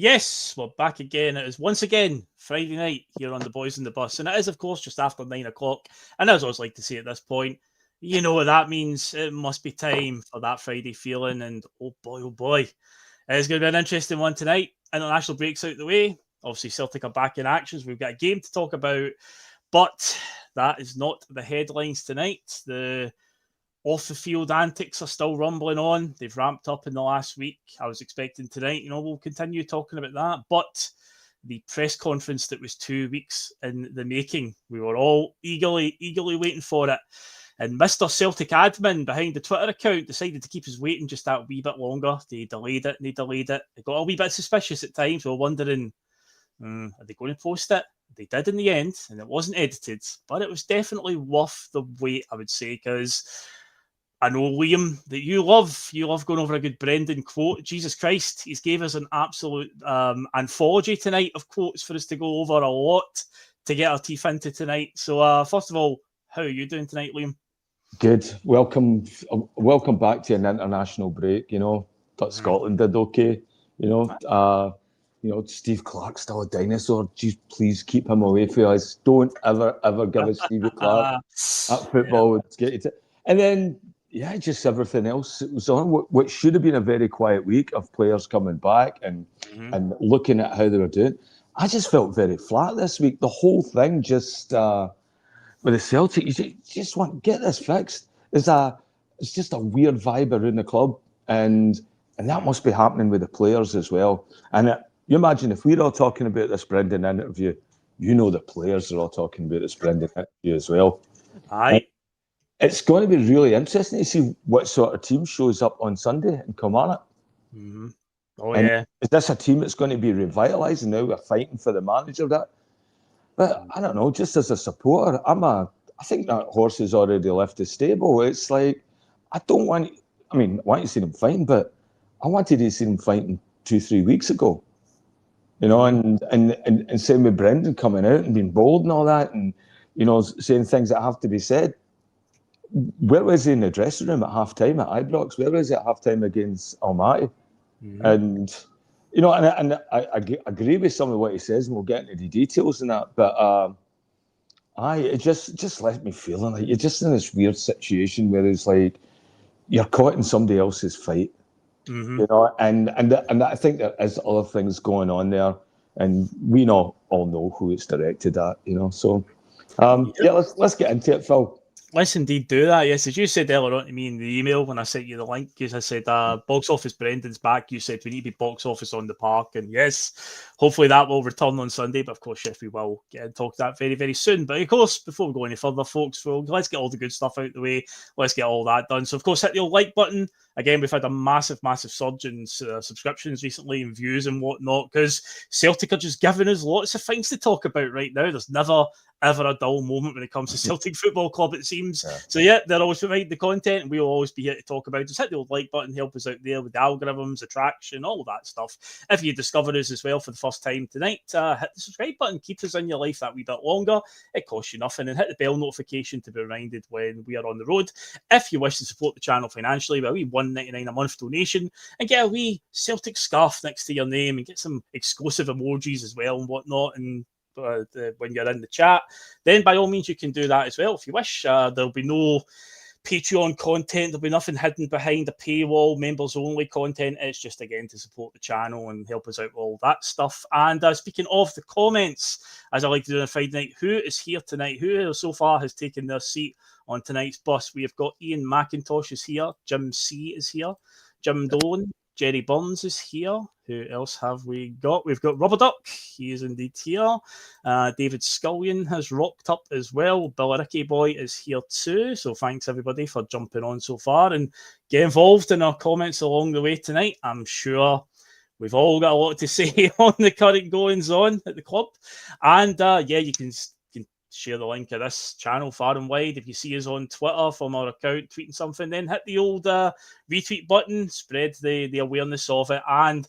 Yes, we're back again. It is once again Friday night here on the Boys in the Bus, and it is, of course, just after 9 o'clock. And as I always like to say at this point, you know what that means. It must be time for that Friday feeling. And oh boy, it's going to be an interesting one tonight. International breaks out the way. Obviously, Celtic are back in actions. We've got a game to talk about, but that is not the headlines tonight. The off the field antics are still rumbling on. They've ramped up in the last week. I was expecting tonight, we'll continue talking about that. But the press conference that was 2 weeks in the making, we were all eagerly waiting for it. And Mr. Celtic admin behind the Twitter account decided to keep us waiting just that wee bit longer. They delayed it. It got a wee bit suspicious at times. We were wondering, are they going to post it? They did in the end, and it wasn't edited. But it was definitely worth the wait, I would say, because I know, Liam, that you love going over a good Brendan quote. Jesus Christ, he's gave us an absolute anthology tonight of quotes for us to go over a lot to get our teeth into tonight. So, first of all, how are you doing tonight, Liam? Good. Welcome back to an international break. Thought Scotland did okay. Steve Clark's still a dinosaur. Jeez, please keep him away from us. Don't ever give us Stevie Clark. That football would get you to. And then, just everything else that was on, what should have been a very quiet week of players coming back and looking at how they were doing. I just felt very flat this week. The whole thing just, with the Celtic, you just want to get this fixed. It's just a weird vibe around the club. And that must be happening with the players as well. And you imagine if we're all talking about this Brendan interview, the players are all talking about this Brendan interview as well. Aye. It's going to be really interesting to see what sort of team shows up on Sunday in Kilmarnock. Mm-hmm. Oh, yeah. Is this a team that's going to be revitalised and now we're fighting for the manager? But I don't know, just as a supporter, I think that horse has already left the stable. It's like, I want to see them fighting, but I wanted to see them fighting 2-3 weeks ago. And same with Brendan coming out and being bold and all that, and saying things that have to be said. Where was he in the dressing room at half-time at Ibrox? Where was he at half-time against Almaty? And I agree with some of what he says, and we'll get into the details in that. But it just left me feeling like you're just in this weird situation where it's like you're caught in somebody else's fight. And I think there is other things going on there, and we all know who it's directed at. So let's get into it, Phil. Let's indeed do that. Yes, as you said earlier on to me in the email when I sent you the link, because I said box office Brendan's back. You said we need to be box office on the park, and yes, hopefully that will return on Sunday. But of course, yes, we will get and talk that very, very soon. But of course, before we go any further, folks, let's get all the good stuff out the way. Let's get all that done. So of course, hit the old like button. Again, we've had a massive surge in subscriptions recently and views and whatnot, because Celtic are just giving us lots of things to talk about right now. There's never ever a dull moment when it comes to Celtic Football Club, it seems. Yeah. So they're always providing the content, and we'll always be here to talk about it. Just hit the old like button, help us out there with the algorithms, attraction, all that stuff. If you discover us as well for the first time tonight, hit the subscribe button, keep us in your life that wee bit longer. It costs you nothing, and hit the bell notification to be reminded when we are on the road. If you wish to support the channel financially, with a wee $1.99 a month donation, and get a wee Celtic scarf next to your name, and get some exclusive emojis as well and whatnot, and when you're in the chat, then by all means you can do that as well if you wish. There'll be no Patreon content, there'll be nothing hidden behind a paywall, members only content. It's just again to support the channel and help us out with all that stuff. And speaking of the comments, as I like to do on a Friday night, who is here tonight? Who so far has taken their seat on tonight's bus? We have got Ian McIntosh is here, Jim C is here, Jim Dolan, Jerry Burns is here. Who else have we got? We've got Rubber Duck. He is indeed here. David Scullion has rocked up as well. Bill Ricky Boy is here too. So thanks everybody for jumping on so far and get involved in our comments along the way tonight. I'm sure we've all got a lot to say on the current goings on at the club. And you can share the link of this channel far and wide. If you see us on Twitter from our account tweeting something, then hit the old retweet button, spread the awareness of it. And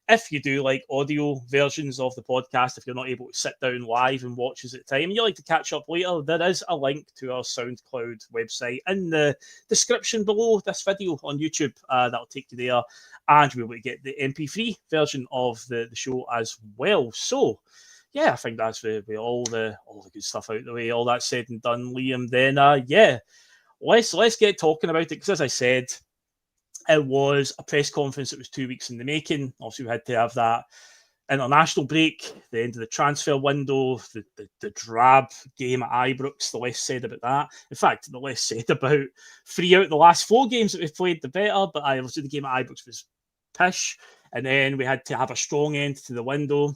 if you do like audio versions of the podcast, if you're not able to sit down live and watch us at the time, and you like to catch up later, there is a link to our SoundCloud website in the description below this video on YouTube. That'll take you there, and you'll be able to get the MP3 version of the show as well. So, yeah, I think that's with all the good stuff out the way. All that said and done, Liam. Then, let's get talking about it, because as I said, it was a press conference that was 2 weeks in the making. Also, we had to have that international break, the end of the transfer window, the drab game at Ibrox. The less said about that. In fact, the less said about 3 out of the last 4 games that we've played, the better. But obviously the game at Ibrox was pish. And then we had to have a strong end to the window.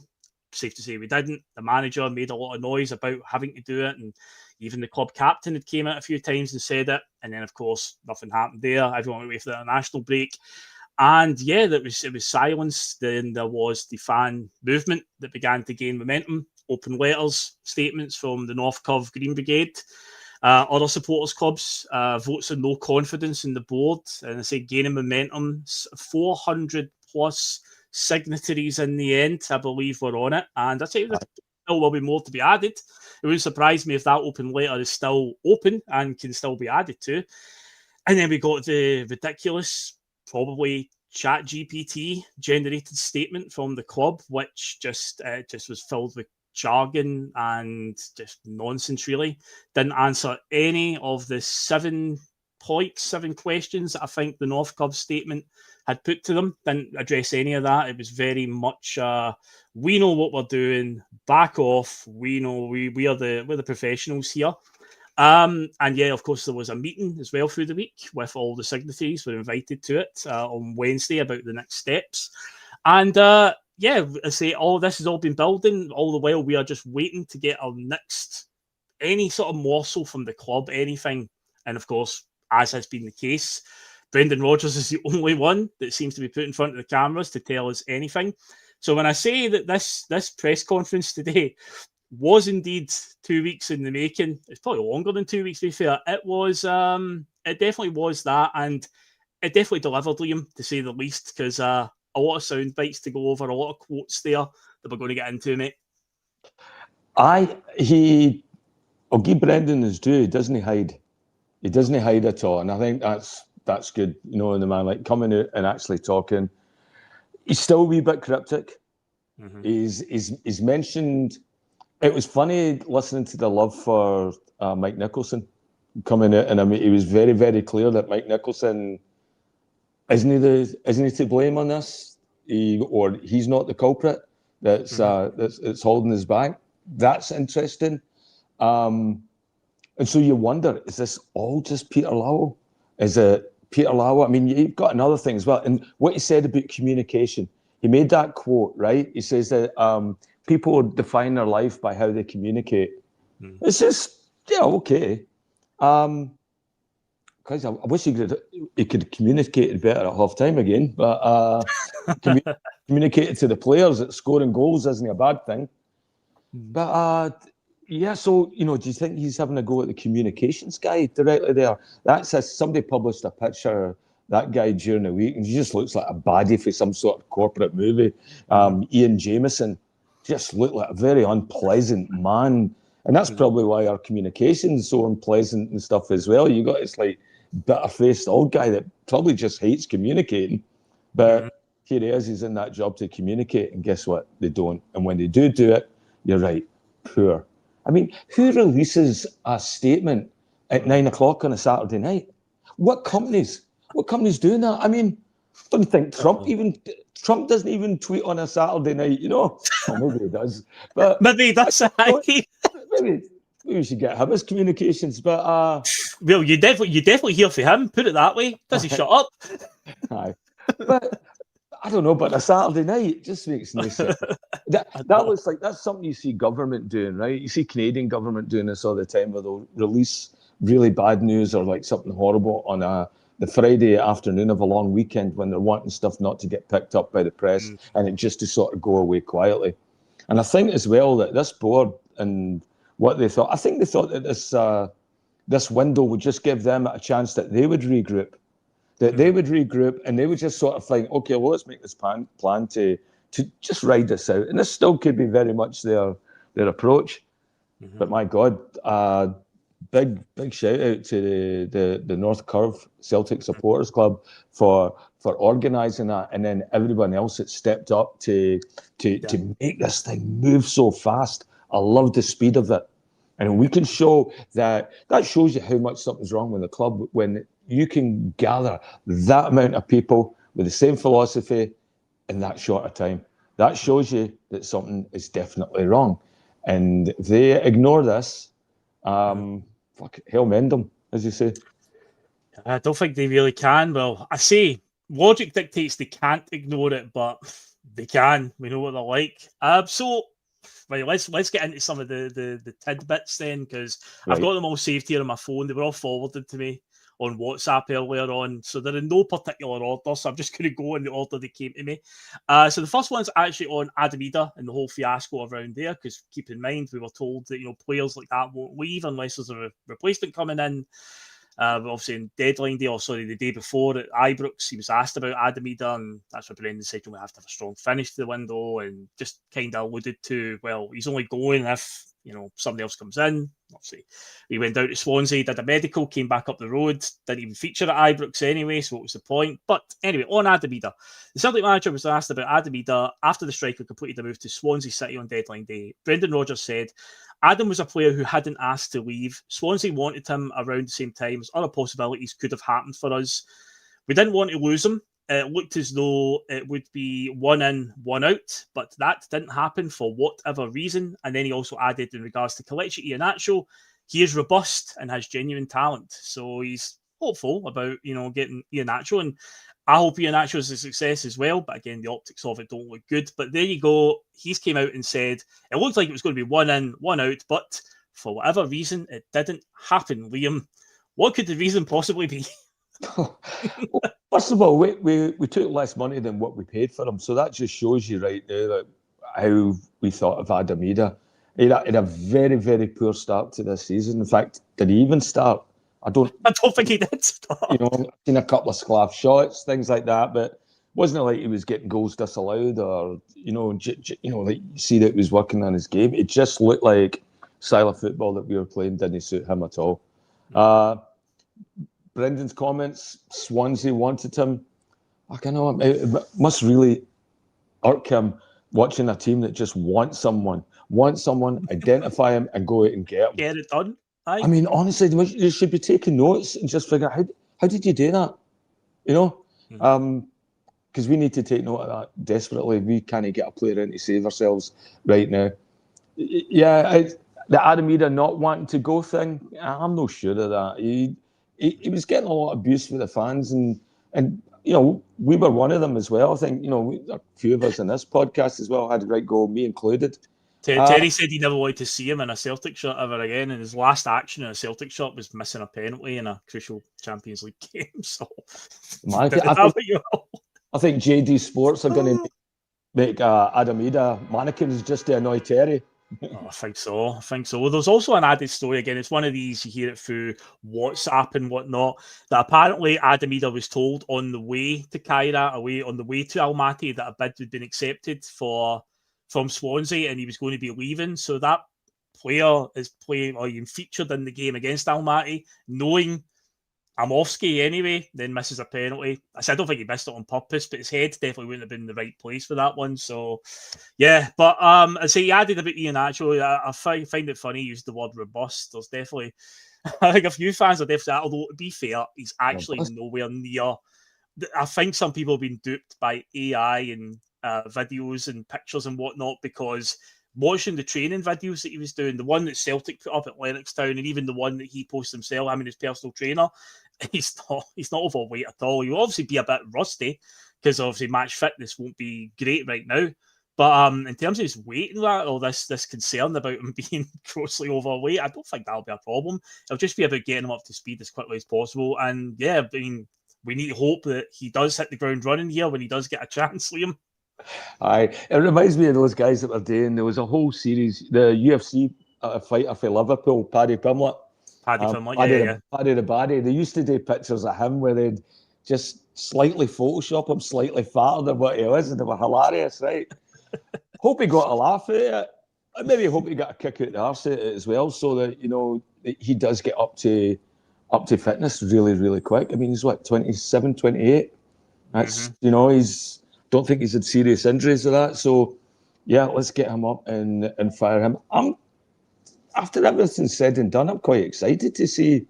Safe to say we didn't. The manager made a lot of noise about having to do it, and even the club captain had came out a few times and said it. And then, of course, nothing happened there. Everyone went away for the international break. And yeah, it was silence. Then there was the fan movement that began to gain momentum. Open letters, statements from the North Curve Green Brigade, other supporters clubs, votes of no confidence in the board. And I say gaining momentum, 400 plus signatories in the end, I believe, were on it. And I say there still will be more to be added. It wouldn't surprise me if that open letter is still open and can still be added to. And then we got the ridiculous, probably Chat GPT generated statement from the club, which just was filled with jargon and just nonsense, really. Didn't answer any of the 7 questions that I think the North Curve statement had put to them. Didn't address any of that. It was very much we know what we're doing, back off, we know we're the professionals here. And yeah, of course, there was a meeting as well through the week with all the signatories were invited to it on Wednesday about the next steps. And yeah, I say all this has all been building. All the while we are just waiting to get our next, any sort of morsel from the club, anything. And of course, as has been the case, Brendan Rodgers is the only one that seems to be put in front of the cameras to tell us anything. So when I say that this press conference today was indeed 2 weeks in the making, it's probably longer than 2 weeks, to be fair. It was, it definitely was that, and it definitely delivered, Liam, to say the least, because a lot of sound bites to go over, a lot of quotes there that we're going to get into, mate. I'll give Brendan his due. He doesn't hide. He doesn't hide at all, and I think that's good. You know, the man like coming out and actually talking. He's still a wee bit cryptic. Mm-hmm. He's mentioned. It was funny listening to the love for Mike Nicholson coming out, and I mean, he was very, very clear that Mike Nicholson isn't he to blame on this, he's not the culprit that's holding us back. That's interesting, and so you wonder: is this all just Peter Lowell? Is it Peter Lowell? I mean, you've got another thing as well, and what he said about communication. He made that quote, right? He says that people define their life by how they communicate. Mm. It's just, yeah, okay. Because I wish he could communicate better at half time again, but communicated to the players that scoring goals isn't a bad thing. Mm. But yeah, so, you know, do you think he's having a go at the communications guy directly there? Somebody published a picture, that guy during the week, and he just looks like a baddie for some sort of corporate movie. Ian Jameson just looked like a very unpleasant man. And that's probably why our communication is so unpleasant and stuff as well. You got this like bitter-faced old guy that probably just hates communicating. But here he is, he's in that job to communicate, and guess what? They don't. And when they do it, you're right, poor. I mean, who releases a statement at 9 o'clock on a Saturday night? What companies doing that? I mean, I don't think Trump doesn't even tweet on a Saturday night, you know? Well, maybe he does. But maybe he does. Maybe we should get him as communications. But well, you definitely hear from him. Put it that way. Does he shut up? Aye. But I don't know. But a Saturday night just makes no sense. That looks like that's something you see government doing, right? You see Canadian government doing this all the time, where they'll release really bad news or like something horrible on the Friday afternoon of a long weekend when they're wanting stuff not to get picked up by the press and it just to sort of go away quietly. And I think as well that this board and what they thought, I think they thought that this window would just give them a chance that they would regroup, and they would just sort of think, okay, well, let's make this plan to to just ride this out. And this still could be very much their approach. Mm-hmm. But my God, big shout out to the North Curve Celtic Supporters Club for organising that, and then everyone else that stepped up to make this thing move so fast. I love the speed of it. And we can show that shows you how much something's wrong with the club when you can gather that amount of people with the same philosophy in that short of time. That shows you that something is definitely wrong. And if they ignore this, hell mend them, as you say. I don't think they really can. Well, I say logic dictates they can't ignore it, but they can. We know what they're like. So, right, let's get into some of the tidbits then, because I've got them all saved here on my phone. They were all forwarded to me on WhatsApp earlier on, so they're in no particular order, so I'm just going to go in the order they came to me. So the first one's actually on Maeda and the whole fiasco around there, because keep in mind, we were told that, players like that won't leave unless there's a replacement coming in. Obviously, in deadline day, the day before at Ibrox, he was asked about Maeda, and that's what Brendan said, we have to have a strong finish to the window, and just kind of alluded to, well, he's only going if, somebody else comes in. Obviously, he went down to Swansea, did a medical, came back up the road, didn't even feature at Ibrox anyway, so what was the point? But anyway, on Maeda, the Celtic manager was asked about Maeda after the striker completed the move to Swansea City on deadline day. Brendan Rodgers said, Adam was a player who hadn't asked to leave. Swansea wanted him around the same time as other possibilities could have happened for us. We didn't want to lose him. It looked as though it would be one in, one out, but that didn't happen for whatever reason. And then he also added, in regards to Kelechi Iheanacho, he is robust and has genuine talent. So he's hopeful about, getting Iheanacho, and I hope Iheanacho is a success as well. But again, the optics of it don't look good. But there you go. He's came out and said it looked like it was going to be one in, one out, but for whatever reason, it didn't happen. Liam, what could the reason possibly be? Well, first of all, we took less money than what we paid for him, so that just shows you right there that how we thought of Maeda. He had a very, very poor start to this season. In fact, did he even start? I don't think he did start. I've seen a couple of sclaff shots, things like that, but wasn't like he was getting goals disallowed or like you see that he was working on his game. It just looked like style of football that we were playing didn't suit him at all. Brendan's comments, Swansea wanted him. It must really irk him watching a team that just wants someone, identify him and go out and get him. Get it done. Aye. I mean, honestly, you should be taking notes and just figure out how did you do that? Because we need to take note of that desperately. We can't get a player in to save ourselves right now. Yeah, the Maeda not wanting to go thing, I'm not sure of that. He was getting a lot of abuse with the fans, and we were one of them as well. I think a few of us in this podcast as well had a right go, me included. Terry said he never wanted to see him in a Celtic shirt ever again, and his last action in a Celtic shirt was missing a penalty in a crucial Champions League game. So, I think JD Sports are going to make Maeda mannequins just to annoy Terry. I think so. There's also an added story again. It's one of these, you hear it through WhatsApp and whatnot, that apparently Maeda was told on the way to Cairo, on the way to Almaty, that a bid had been accepted from Swansea and he was going to be leaving. So that player is playing or even featured in the game against Almaty, knowing Amovsky anyway, then misses a penalty. I don't think he missed it on purpose, but his head definitely wouldn't have been in the right place for that one. So, yeah. But I say he added about Iheanacho. I find it funny he used the word robust. There's definitely, I think a few fans are definitely, although to be fair, he's actually nowhere near. I think some people have been duped by AI and videos and pictures and whatnot, because watching the training videos that he was doing, the one that Celtic put up at Lennoxtown and even the one that he posted himself, his personal trainer, he's not overweight at all. He'll obviously be a bit rusty because obviously match fitness won't be great right now. But in terms of his weight and that, or this concern about him being grossly overweight, I don't think that'll be a problem. It'll just be about getting him up to speed as quickly as possible. And yeah, I mean, we need to hope that he does hit the ground running here when he does get a chance, Liam. Aye, it reminds me of those guys that were doing. There was a whole series, the UFC fighter for Liverpool, Paddy Pimblett. Paddy the Barry. They used to do pictures of him where they'd just slightly Photoshop him slightly fatter than what he is, and they were hilarious, right? Hope he got a laugh at it. I maybe hope he got a kick out the arse at it as well, so that he does get up to fitness really, really quick. I mean, he's what, 27, 28? That's he's don't think he's had serious injuries or that. So yeah, let's get him up and fire him. After everything's said and done, I'm quite excited to see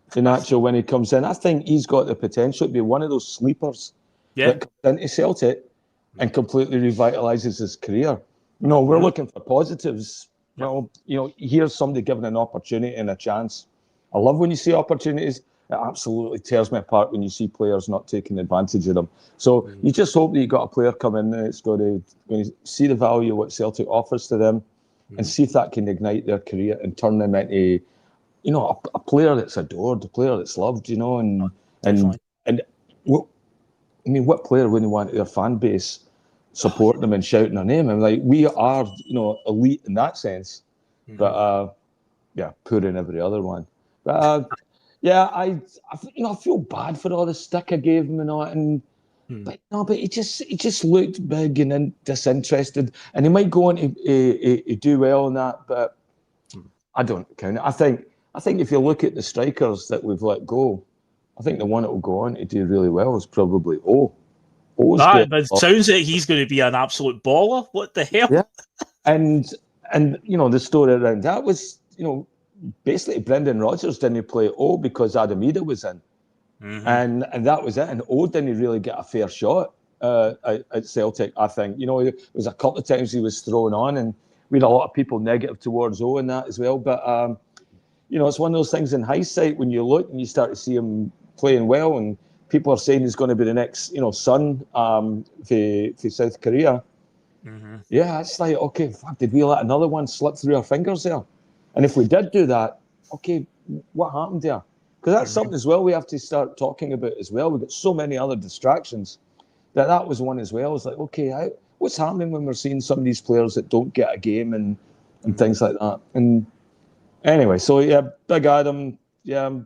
Iheanacho when he comes in. I think he's got the potential to be one of those sleepers that comes into Celtic and completely revitalises his career. We're looking for positives. Well, here's somebody given an opportunity and a chance. I love when you see opportunities. It absolutely tears me apart when you see players not taking advantage of them. So you just hope that you got a player come in that's going to see the value of what Celtic offers to them and see if that can ignite their career and turn them into, a player that's adored, a player that's loved, and what player wouldn't want their fan base support them and shouting their name? I'm like, we are, elite in that sense, but poor in every other one. But I feel bad for all the stick I gave him and all, but he just looked big and disinterested, and he might go on to do well in that, but I don't count it. I think if you look at the strikers that we've let go, I think the one that will go on to do really well is probably But sounds like he's going to be an absolute baller. What the hell? Yeah, and the story around that was basically Brendan Rodgers didn't play because Adam Maeda was in, and that was it. And didn't really get a fair shot at Celtic. I think there was a couple of times he was thrown on, and we had a lot of people negative towards in that as well. But it's one of those things in hindsight when you look and you start to see him playing well, and people are saying he's going to be the next son for South Korea. Yeah, it's like, okay, fuck, did we let another one slip through our fingers there? And if we did do that, okay, what happened there? Because that's something as well we have to start talking about as well. We've got so many other distractions that was one as well. It's like, okay, what's happening when we're seeing some of these players that don't get a game and things like that? And anyway, so yeah, Big Adam, yeah, I'm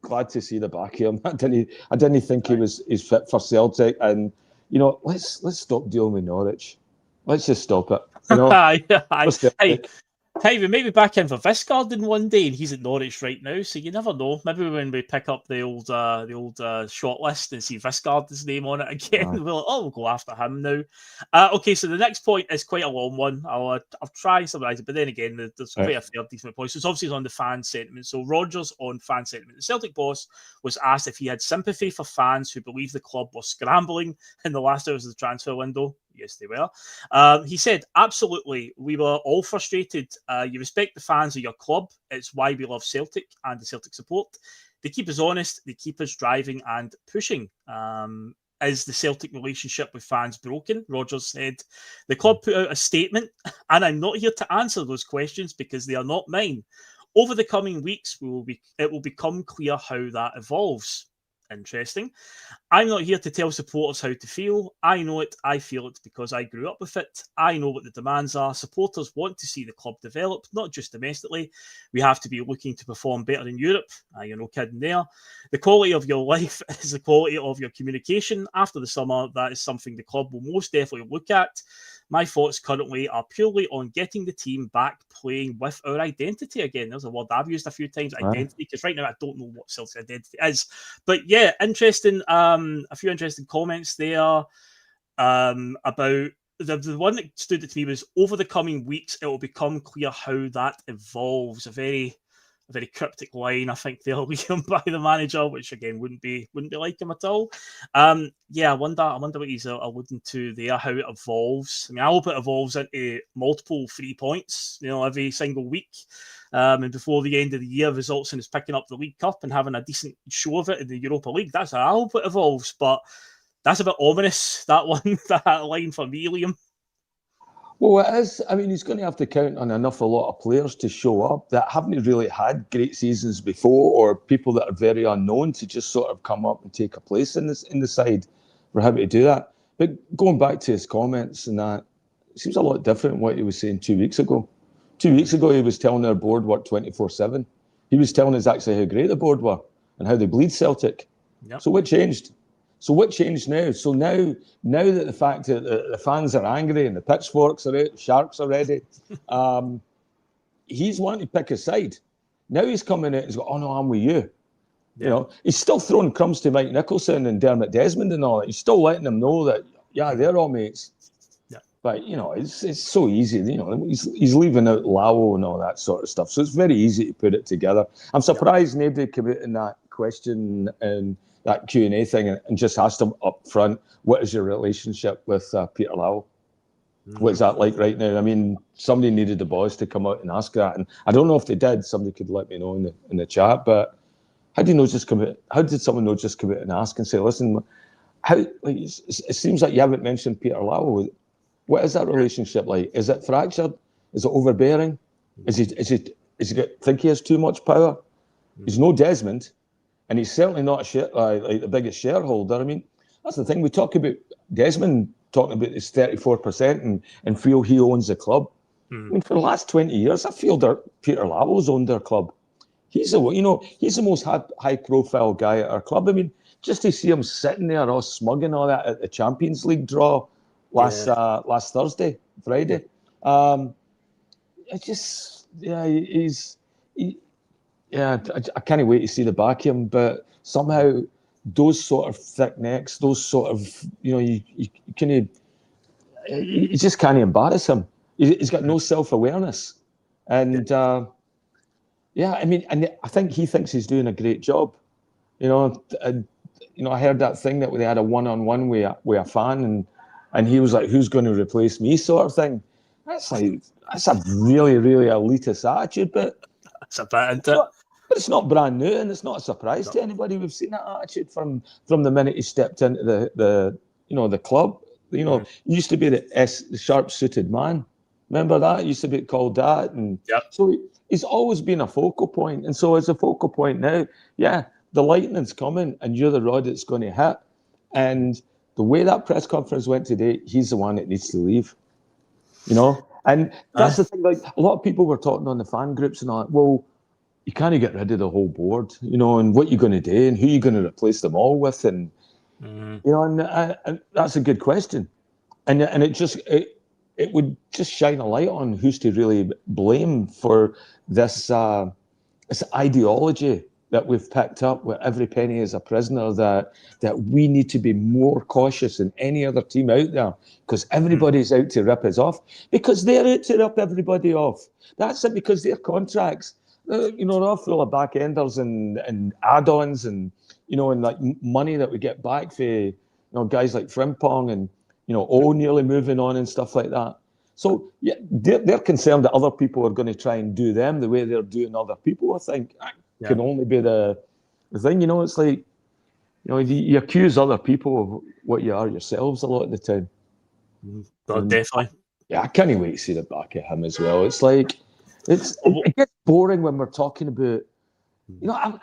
glad to see the back of him. I didn't think he's fit for Celtic, and let's stop dealing with Norwich. Let's just stop it. Hey, we may be back in for Visgard in one day, and he's at Norwich right now, so you never know. Maybe when we pick up the old short list and see Visgard's name on it again, we'll go after him now. Okay, so the next point is quite a long one. I'll try and summarize it, but then again, there's quite a fair decent point. So it's obviously on the fan sentiment. So Rodgers on fan sentiment. The Celtic boss was asked if he had sympathy for fans who believe the club was scrambling in the last hours of the transfer window. Yes, they were. He said, absolutely, we were all frustrated. You respect the fans of your club. It's why we love Celtic and the Celtic support. They keep us honest. They keep us driving and pushing. Is the Celtic relationship with fans broken? Rodgers said. The club put out a statement, and I'm not here to answer those questions because they are not mine. Over the coming weeks, it will become clear how that evolves. Interesting. I'm not here to tell supporters how to feel. I know it. I feel it because I grew up with it. I know what the demands are. Supporters want to see the club develop, not just domestically. We have to be looking to perform better in Europe. You're no kidding there. The quality of your life is the quality of your communication. After the summer, that is something the club will most definitely look at. My thoughts currently are purely on getting the team back playing with our identity again. There's a word I've used a few times, identity, because right now I don't know what Celtic's identity is. But yeah, interesting. A few interesting comments there about the one that stood out to me was over the coming weeks, it will become clear how that evolves. A very cryptic line, I think, there, Liam, by the manager, which again wouldn't be like him at all. I wonder what he's alluding to there, how it evolves. I mean, I hope it evolves into multiple 3 points, every single week. And before the end of the year results in us picking up the League Cup and having a decent show of it in the Europa League. That's how I hope it evolves. But that's a bit ominous, that one, that line for me, Liam. Well, it is. I mean, he's going to have to count on a lot of players to show up that haven't really had great seasons before, or people that are very unknown to just sort of come up and take a place in the side for him to do that. But going back to his comments and that, it seems a lot different than what he was saying 2 weeks ago. 2 weeks ago, he was telling our board work 24/7. He was telling us actually how great the board were and how they bleed Celtic. Yep. So what changed? So what changed now? So now that the fact that the fans are angry and the pitchforks are out, sharks are ready, he's wanting to pick a side. Now he's coming out and he's got, oh no, I'm with you. Yeah. You know, he's still throwing crumbs to Mike Nicholson and Dermot Desmond and all that. He's still letting them know that, yeah, they're all mates. Yeah. But, you know, it's so easy. You know, he's leaving out Lao and all that sort of stuff. So it's very easy to put it together. I'm surprised nobody came out in that question and that Q&A thing and just asked him up front, what is your relationship with Peter Lau? What's that like right now? I mean, somebody needed the boys to come out and ask that, and I don't know if they did. Somebody could let me know in the chat. But how did someone not just come out and ask and say, "Listen, how?" Like, it seems like you haven't mentioned Peter Lau. What is that relationship like? Is it fractured? Is it overbearing? Is he think he has too much power? He's no Desmond, and he's certainly not like the biggest shareholder. I mean, that's the thing. We talk about Desmond talking about his 34% and feel he owns the club. I mean, for the last 20 years, I feel that Peter Lawl's owned their club. He's the most high-profile guy at our club. I mean, just to see him sitting there all smug and all that at the Champions League draw last Friday. I can't wait to see the back of him. But somehow, those sort of thick necks, those sort of, you just can't embarrass him. He's got no self-awareness. And, I mean, and I think he thinks he's doing a great job. I heard that thing that they had a one-on-one with a fan and he was like, who's going to replace me sort of thing. That's a really, really elitist attitude, but it's a bit into it. But it's not brand new, and it's not a surprise to anybody. We've seen that attitude from the minute he stepped into the club. He used to be the sharp-suited man. Remember that? He used to be called that, and so he's always been a focal point. And so as a focal point now, the lightning's coming, and you're the rod it's going to hit. And the way that press conference went today, he's the one that needs to leave. And that's the thing. Like, a lot of people were talking on the fan groups and all that. Well, you can't get rid of the whole board, and what you're going to do and who you're going to replace them all with, and and that's a good question, and it would just shine a light on who's to really blame for this ideology that we've picked up, where every penny is a prisoner. That we need to be more cautious than any other team out there, because everybody's out to rip us off, because they're out to rip everybody off. That's it, because their contracts. They're all full of back-enders and add-ons and like money that we get back for guys like Frimpong and nearly moving on and stuff like that. So they're concerned that other people are going to try and do them the way they're doing other people. I think that can only be the thing. It's like you accuse other people of what you are yourselves a lot of the time. Definitely. I can't wait to see the back of him as well. It's like. It gets boring when we're talking about,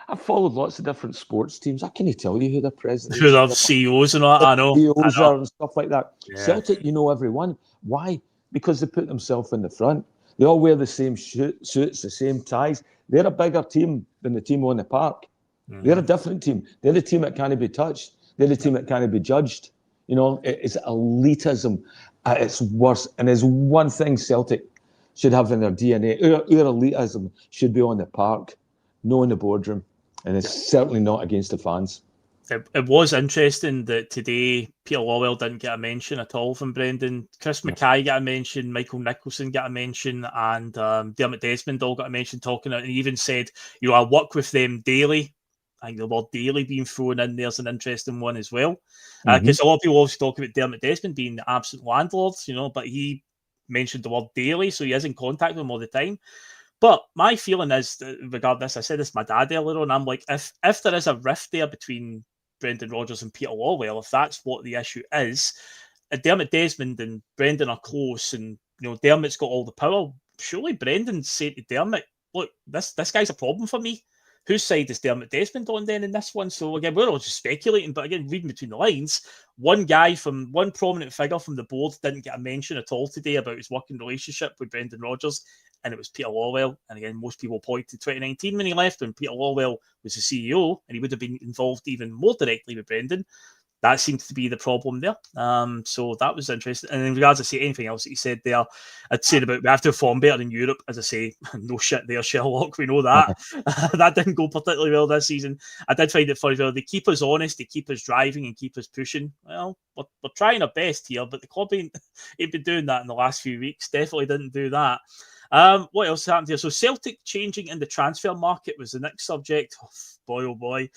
I've followed lots of different sports teams. I can't tell you who the presidents, who the CEOs and all that. I know. CEOs are and stuff like that. Yeah. Celtic, everyone. Why? Because they put themselves in the front. They all wear the same suits, the same ties. They're a bigger team than the team on the park. They're a different team. They're the team that can't be touched. They're the team that can't be judged. It's elitism at its worst. And there's one thing Celtic should have in their DNA. Our elitism should be on the park, no in the boardroom. And it's certainly not against the fans. It was interesting that today Peter Lawwell didn't get a mention at all from Brendan. Chris Mackay got a mention, Michael Nicholson got a mention, and Dermot Desmond all got a mention talking out. And he even said, I work with them daily. I think the word daily being thrown in there's an interesting one as well. Because a lot of people always talk about Dermot Desmond being the absent landlord, but he mentioned the word daily, so he is in contact with him all the time. But my feeling is, regarding this, I said this to my dad earlier on, I'm like, if there is a rift there between Brendan Rodgers and Peter Lawwell, if that's what the issue is, Dermot Desmond and Brendan are close, and Dermot's got all the power, surely Brendan's saying to Dermot, look, this guy's a problem for me. Whose side is Dermot Desmond on then in this one? So again, we're all just speculating, but again, reading between the lines, one prominent figure from the board didn't get a mention at all today about his working relationship with Brendan Rodgers, and it was Peter Lawwell. And again, most people point to 2019 when he left, when Peter Lawwell was the CEO, and he would have been involved even more directly with Brendan. that seems to be the problem there. So that was interesting. And in regards to say anything else that you said there, I'd said about we have to perform better in Europe. As I say, no shit there, Sherlock. We know that. That didn't go particularly well this season. I did find it funny. Well, they keep us honest, they keep us driving and keep us pushing. Well, we're trying our best here, but the club ain't been doing that in the last few weeks. Definitely didn't do that. What else happened here? So Celtic changing in the transfer market was the next subject. Oh boy.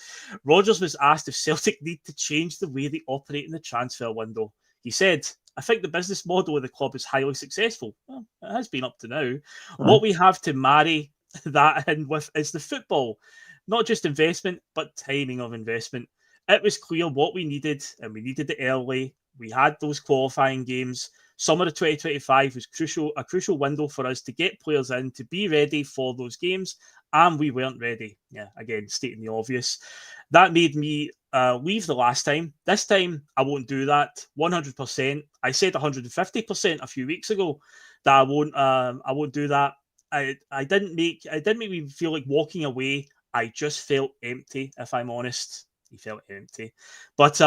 Rodgers was asked if Celtic need to change the way they operate in the transfer window. He said, I think the business model of the club is highly successful. Well, it has been up to now. What we have to marry that in with is the football. Not just investment, but timing of investment. It was clear what we needed, and we needed it early. We had those qualifying games. Summer of 2025 was a crucial window for us to get players in, to be ready for those games, and we weren't ready. Yeah, again, stating the obvious. That made me leave the last time. This time, I won't do that. 100%. I said 150% a few weeks ago that I won't do that. I didn't make me feel like walking away. I just felt empty, if I'm honest. He felt empty. But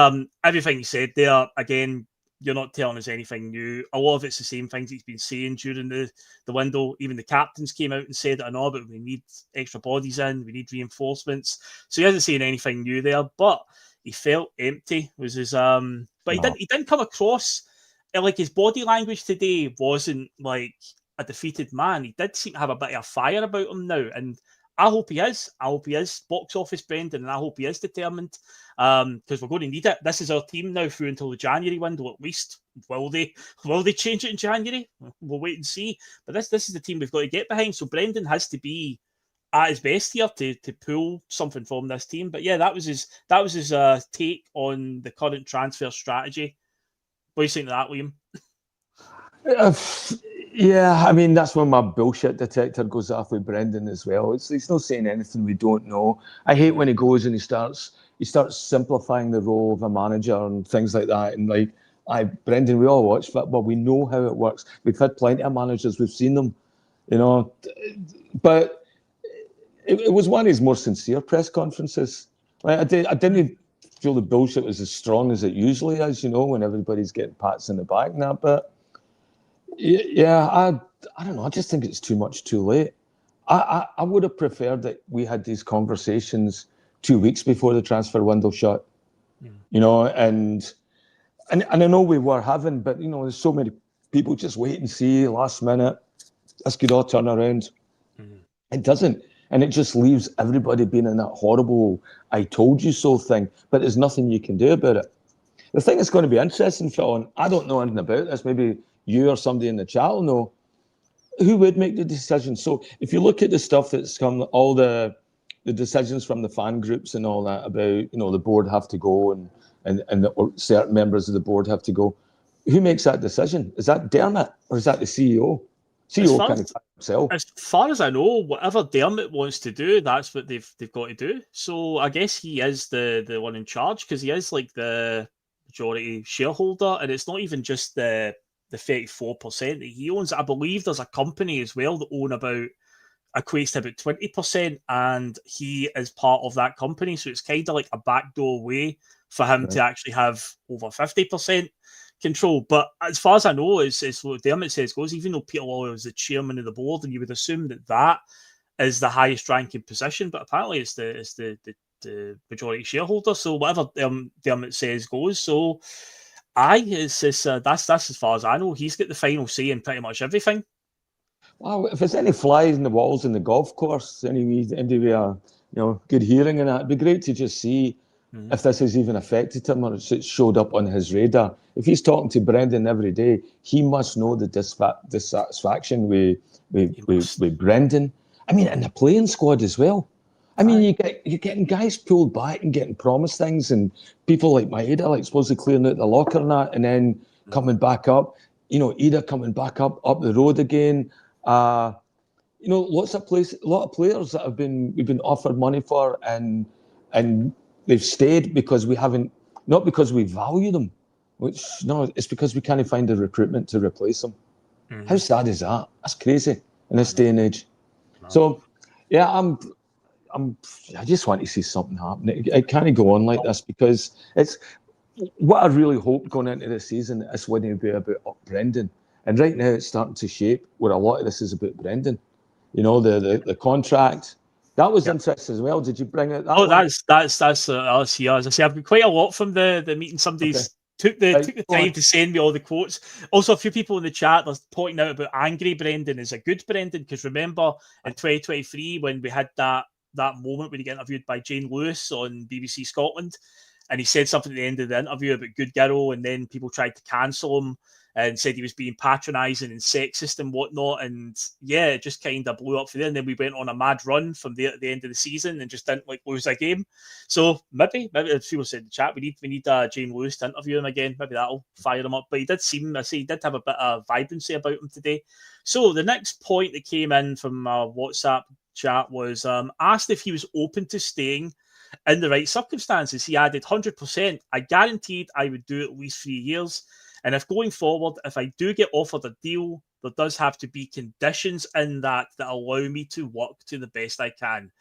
everything he said there, again, you're not telling us anything new. A lot of it's the same things he's been saying during the window. Even the captains came out and said, I know, but we need extra bodies in, we need reinforcements. So he hasn't saying anything new there, but he felt empty was his but he didn't come across like his body language today wasn't like a defeated man. He did seem to have a bit of a fire about him now, and I hope he is. I hope he is box office Brendan, and I hope he is determined because we're going to need it. This is our team now through until the January window at least. Will they change it in January? We'll wait and see. But this is the team we've got to get behind. So Brendan has to be at his best here to pull something from this team. But yeah, that was his take on the current transfer strategy. What do you think of that, Liam? Yeah, I mean, that's when my bullshit detector goes off with Brendan as well. He's not saying anything we don't know. I hate when he goes and he starts simplifying the role of a manager and things like that. And like, Brendan, we all watch football. We know how it works. We've had plenty of managers. We've seen them, you know. But it was one of his more sincere press conferences. Like, I didn't feel the bullshit was as strong as it usually is, you know, when everybody's getting pats in the back and that. But yeah, I don't know. I just think it's too much too late. I would have preferred that we had these conversations 2 weeks before the transfer window shut, you know, and I know we were having, but, you know, there's so many people just wait and see last minute. This could all turn around. It doesn't. And it just leaves everybody being in that horrible I told you so thing, but there's nothing you can do about it. The thing that's going to be interesting, Phil, and I don't know anything about this, maybe you or somebody in the chat will know, who would make the decision. So if you look at the stuff that's come, all the decisions from the fan groups and all that about, you know, the board have to go and certain members of the board have to go, who makes that decision? Is that Dermot or is that the CEO? CEO kind of himself. As far as I know, whatever Dermot wants to do, that's what they've got to do. So I guess he is the one in charge because he is like the majority shareholder, and it's not even just the 34% that he owns. I believe there's a company as well that own equates to about 20%, and he is part of that company. So it's kind of like a backdoor way for him to actually have over 50% control. But as far as I know, it's what Dermot says goes, even though Peter Lawler is the chairman of the board, and you would assume that is the highest ranking position, but apparently it's the majority shareholder. So whatever Dermot says goes. So that's as far as I know. He's got the final say in pretty much everything. Well, if there's any flies in the walls in the golf course, anyway, you know, good hearing and that, it'd be great to just see if this has even affected him or it's showed up on his radar. If he's talking to Brendan every day, he must know the dissatisfaction with Brendan. I mean, and the playing squad as well. I mean, you're getting guys pulled back and getting promised things, and people like Maeda, like supposedly clearing out the locker and that, and then coming back up. You know, Ida coming back up the road again. You know, a lot of players that we've been offered money for, and they've stayed because we haven't, not because we value them, it's because we can't find the recruitment to replace them. How sad is that? That's crazy in this day and age. So, yeah, I just want to see something happen. It can't go on like this because what I really hoped going into the season is when it'd be about Brendan. And right now it's starting to shape where a lot of this is about Brendan. You know, the contract. That was interesting as well. Did you bring it that Oh, one? that's us here. As I say, I've got quite a lot from the meeting. Somebody's took the time to send me all the quotes. Also, a few people in the chat are pointing out about angry Brendan is a good Brendan, because remember in 2023 when we had that moment when he got interviewed by Jane Lewis on BBC Scotland, and he said something at the end of the interview about Good Girl, and then people tried to cancel him and said he was being patronising and sexist and whatnot. And yeah, it just kind of blew up for there. And then we went on a mad run from there at the end of the season and just didn't lose a game. So maybe as people said in the chat, we need James Lewis to interview him again. Maybe that'll fire him up. But he did have a bit of vibrancy about him today. So the next point that came in from our WhatsApp chat was asked if he was open to staying in the right circumstances. He added 100%. I guaranteed I would do at least 3 years. And if going forward, if I do get offered a deal, there does have to be conditions in that allow me to work to the best I can.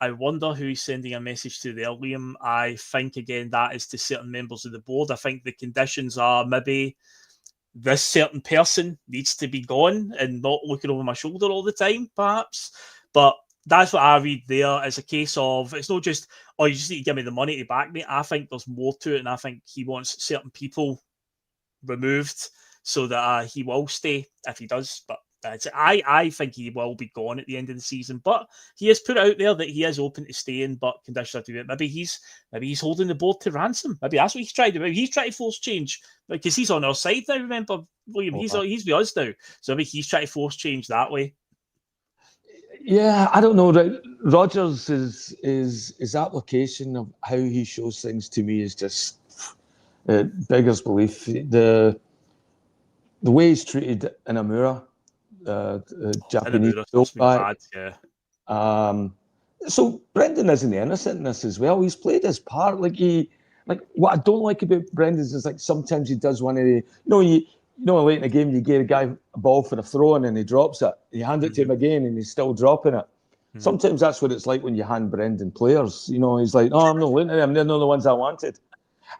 I wonder who's sending a message to there, Liam. I think, again, that is to certain members of the board. I think the conditions are maybe this certain person needs to be gone and not looking over my shoulder all the time, perhaps. But that's what I read there as a case of, it's not just, oh, you just need to give me the money to back me. I think there's more to it, and I think he wants certain people removed so that he will stay if he does. But I think he will be gone at the end of the season. But he has put out there that he is open to staying, but conditions are to it. Maybe he's holding the board to ransom. Maybe that's what he's trying to do. He's trying to force change because he's on our side now. Remember, William, he's with us now. So maybe he's trying to force change that way. Yeah, I don't know. Rodgers his application of how he shows things to me is just beggars belief. The way he's treated in Amura, Japanese fullback. So Brendan isn't innocent in this as well. He's played his part. Like what I don't like about Brendan is like sometimes he does one of the, late in the game you get a guy a ball for a throw in and he drops it. You hand it to him again and he's still dropping it. Sometimes that's what it's like when you hand Brendan players. He's like, oh, I'm not looking at them. They're not the ones I wanted.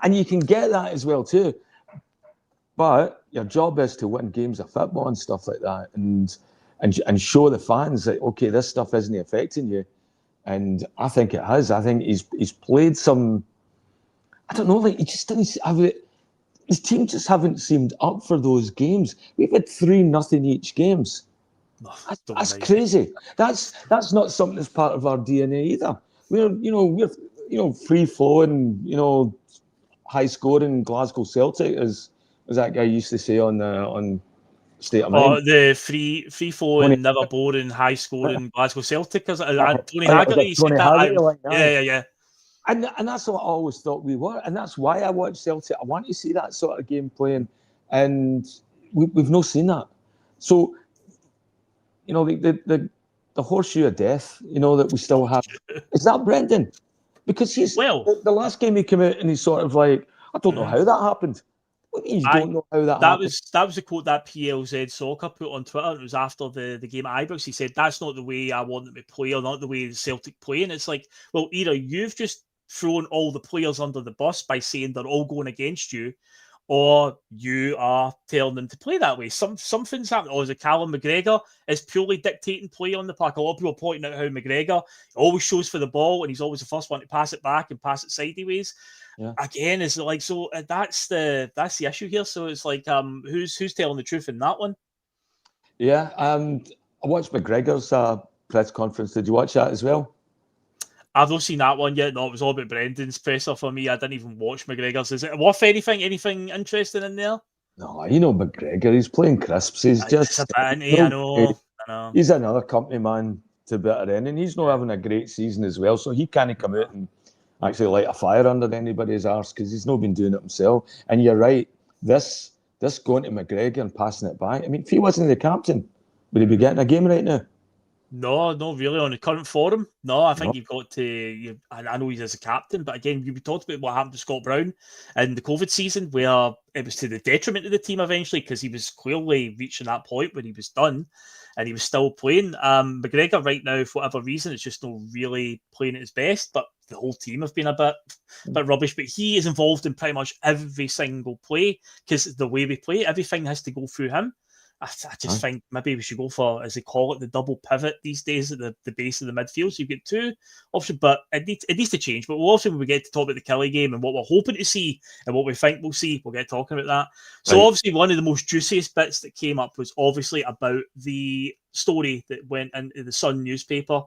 And you can get that as well too. But your job is to win games of football and stuff like that, and show the fans that, okay, this stuff isn't affecting you. And I think it has. I think he's played some. I don't know. Like he just didn't have it. His team just haven't seemed up for those games. We've had 3-0 each games. That's crazy. That's not something that's part of our DNA either. We're free flowing. High scoring Glasgow Celtic, as that guy used to say on State of Mind. Oh, the free flowing, never boring, high scoring Glasgow Celtic. Tony Haggerty said that. Yeah. And that's what I always thought we were, and that's why I watch Celtic. I want to see that sort of game playing, and we've not seen that. So, the horseshoe of death, that we still have, is that Brendan? Because the last game he came out and he's sort of like, I don't know how that happened. What do you mean you don't know how that happened? That was the quote that PLZ Soccer put on Twitter. It was after the game at Ibrox. He said, that's not the way I want them to play, or not the way Celtic play. And it's like, well, either you've just thrown all the players under the bus by saying they're all going against you, or you are telling them to play that way. Something's happening. Or is it Callum McGregor is purely dictating play on the park? A lot of people are pointing out how McGregor always shows for the ball and he's always the first one to pass it back and pass it sideways. Yeah. Again, is it like, so that's the issue here. So it's like, who's telling the truth in that one? Yeah, I watched McGregor's press conference. Did you watch that as well? I've not seen that one yet. No, it was all about Brendan's presser for me. I didn't even watch McGregor's. Is it worth anything? Anything interesting in there? No, McGregor, he's playing crisps. He's just... I know. He's another company man to bitter end, and he's not having a great season as well, so he can't come out and actually light a fire under anybody's arse because he's not been doing it himself. And you're right, this going to McGregor and passing it back, I mean, if he wasn't the captain, would he be getting a game right now? No, not really on the current form. No, I think you've got to. I know he's as a captain, but again, we talked about what happened to Scott Brown in the COVID season, where it was to the detriment of the team eventually because he was clearly reaching that point where he was done, and he was still playing. McGregor right now, for whatever reason, is just not really playing at his best. But the whole team have been a bit rubbish. But he is involved in pretty much every single play because the way we play, everything has to go through him. I just think maybe we should go for, as they call it, the double pivot these days at the base of the midfield. So you get two options, but it needs to change. But we'll also, when we get to talk about the Kelly game and what we're hoping to see and what we think we'll see, we'll get talking about that. So obviously one of the most juiciest bits that came up was obviously about the story that went into the Sun newspaper.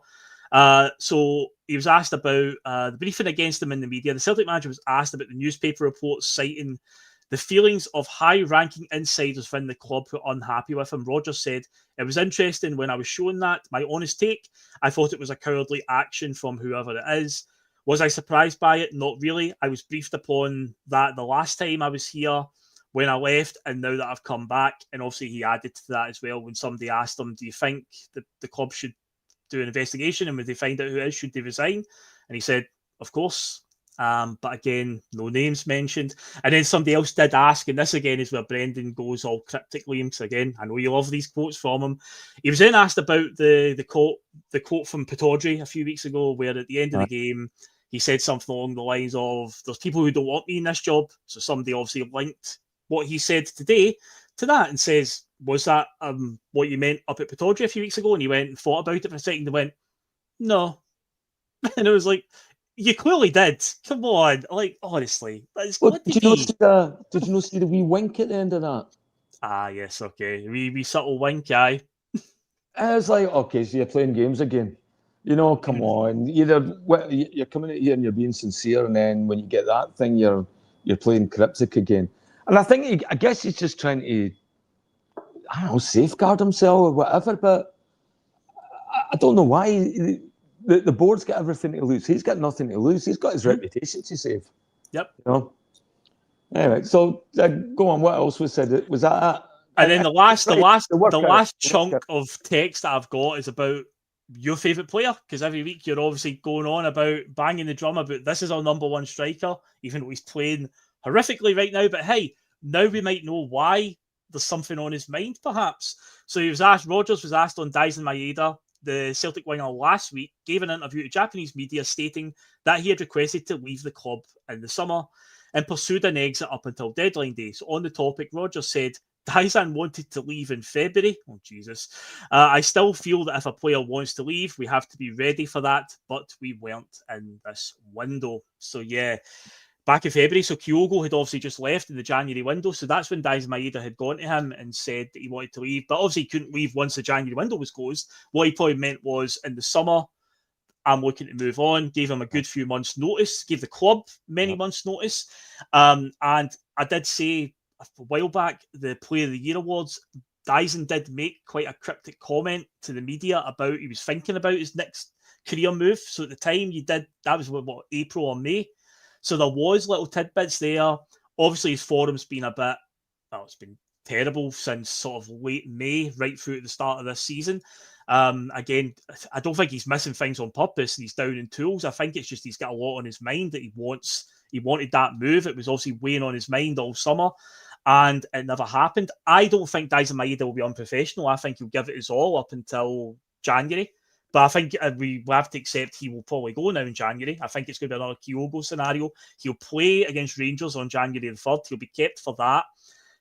So he was asked about the briefing against him in the media. The Celtic manager was asked about the newspaper reports citing the feelings of high-ranking insiders within the club who are unhappy with him. Rodgers said, "It was interesting when I was shown that. My honest take, I thought it was a cowardly action from whoever it is. Was I surprised by it? Not really. I was briefed upon that the last time I was here when I left, and now that I've come back." And obviously he added to that as well when somebody asked him, do you think that the club should do an investigation, and when they find out who it is, should they resign? And he said, of course. But again, no names mentioned. And then somebody else did ask, and this again is where Brendan goes all cryptic, Liam, because again, I know you love these quotes from him. He was then asked about the quote from Pittodrie a few weeks ago, where at the end of the game, he said something along the lines of, there's people who don't want me in this job. So somebody obviously linked what he said today to that and says, was that what you meant up at Pittodrie a few weeks ago? And he went and thought about it for a second and went, no. And it was like, you clearly did. Come on. Like, honestly. Did you not see the wee wink at the end of that? Ah, yes, okay. Wee subtle wink, aye. I was like, okay, so you're playing games again. You know, come on. Either you're coming out here and you're being sincere, and then when you get that thing, you're playing cryptic again. And I guess he's just trying to, I don't know, safeguard himself or whatever, but I don't know why. The board's got everything to lose. He's got nothing to lose. He's got his reputation to save. Yep. You know? Anyway, so go on. What else was said? Was that? And then the last chunk of text that I've got is about your favourite player, because every week you're obviously going on about banging the drum about this is our number one striker, even though he's playing horrifically right now. But hey, now we might know why. There's something on his mind, perhaps. So Rodgers was asked on Daizen Maeda, the Celtic winger, last week, gave an interview to Japanese media stating that he had requested to leave the club in the summer and pursued an exit up until deadline day. So on the topic, Rodgers said, Daizen wanted to leave in February. Oh, Jesus. I still feel that if a player wants to leave, we have to be ready for that, but we weren't in this window. So, yeah, back in February. So Kyogo had obviously just left in the January window. So that's when Daizen Maeda had gone to him and said that he wanted to leave. But obviously he couldn't leave once the January window was closed. What he probably meant was, in the summer, I'm looking to move on. Gave him a good few months' notice. Gave the club many months' notice. And I did say a while back, the Player of the Year awards, Daizen did make quite a cryptic comment to the media about he was thinking about his next career move. So at the time that was what, April or May. So there was little tidbits there. Obviously, his form's been it's been terrible since sort of late May, right through at the start of this season. Again, I don't think he's missing things on purpose and he's down in tools. I think it's just he's got a lot on his mind that he wanted that move. It was obviously weighing on his mind all summer and it never happened. I don't think Daizen Maeda will be unprofessional. I think he'll give it his all up until January. But I think we have to accept he will probably go now in January. I think it's going to be another Kyogo scenario. He'll play against Rangers on January the 3rd. He'll be kept for that.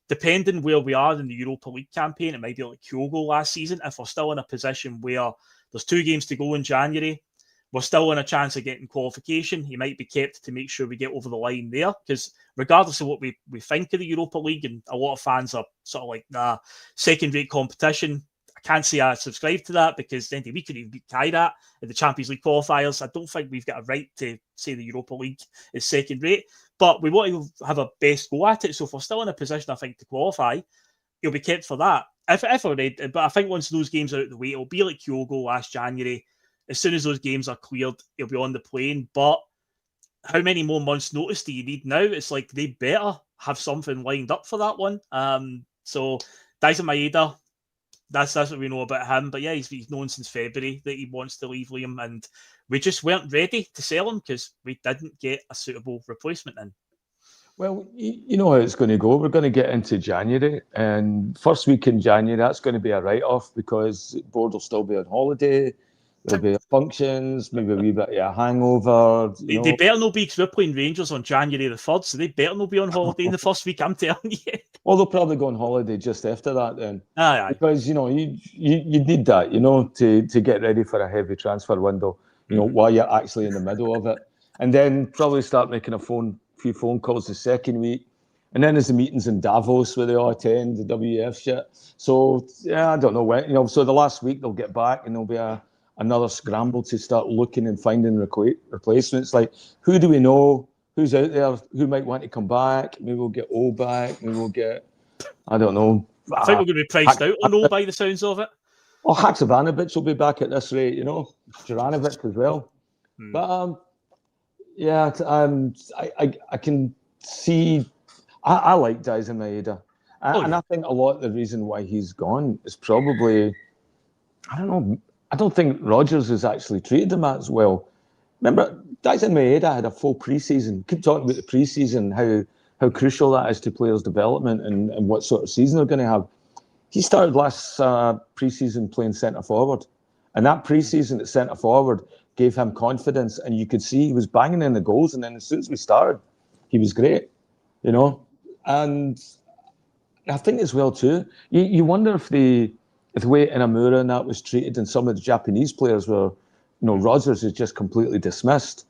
Depending where we are in the Europa League campaign, it might be like Kyogo last season. If we're still in a position where there's 2 games to go in January, we're still in a chance of getting qualification. He might be kept to make sure we get over the line there. Because regardless of what we think of the Europa League, and a lot of fans are sort of like, nah, second-rate competition. I can't say I subscribe to that because then we could even beat Kairat in the Champions League qualifiers. I don't think we've got a right to say the Europa League is second rate, but we want to have a best go at it. So if we're still in a position, I think, to qualify, he'll be kept for that. If we're ready, but I think once those games are out of the way, it'll be like Kyogo last January. As soon as those games are cleared, he'll be on the plane. But how many more months' notice do you need now? It's like they better have something lined up for that one. So Daizen Maeda, that's what we know about him. But yeah, he's known since February that he wants to leave, Liam, and we just weren't ready to sell him because we didn't get a suitable replacement in. Well, you know how it's going to go. We're going to get into January, and first week in January, that's going to be a write-off because Board will still be on holiday. There'll be functions, maybe a wee bit of a hangover. They better not be, because we're playing Rangers on January the 3rd, so they better not be on holiday in the first week, I'm telling you. Well, they'll probably go on holiday just after that then. Aye. Because, you need that, to get ready for a heavy transfer window, while you're actually in the middle of it. And then probably start making a few phone calls the second week. And then there's the meetings in Davos where they all attend, the WEF shit. So, yeah, I don't know when, so the last week they'll get back and there'll be another scramble to start looking and finding replacements. Like, who do we know? Who's out there? Who might want to come back? Maybe we'll get O back. Maybe we'll get, I don't know. I think we're going to be priced out on O by the sounds of it. Oh, Haksabanovic will be back at this rate, Juranovic as well. But, yeah, I can see, I like Dyson Maeda. And I think a lot of the reason why he's gone is probably, I don't know, I don't think Rodgers has actually treated him as well. Remember, Dyson Maeda had a full pre-season. Keep talking about the pre-season, how crucial that is to players' development and what sort of season they're going to have. He started last pre-season playing centre-forward. And that pre-season at centre-forward gave him confidence. And you could see he was banging in the goals. And then as soon as we started, he was great, And I think as well, too, you wonder if the way Inamura and that was treated and some of the Japanese players were, Rodgers is just completely dismissed.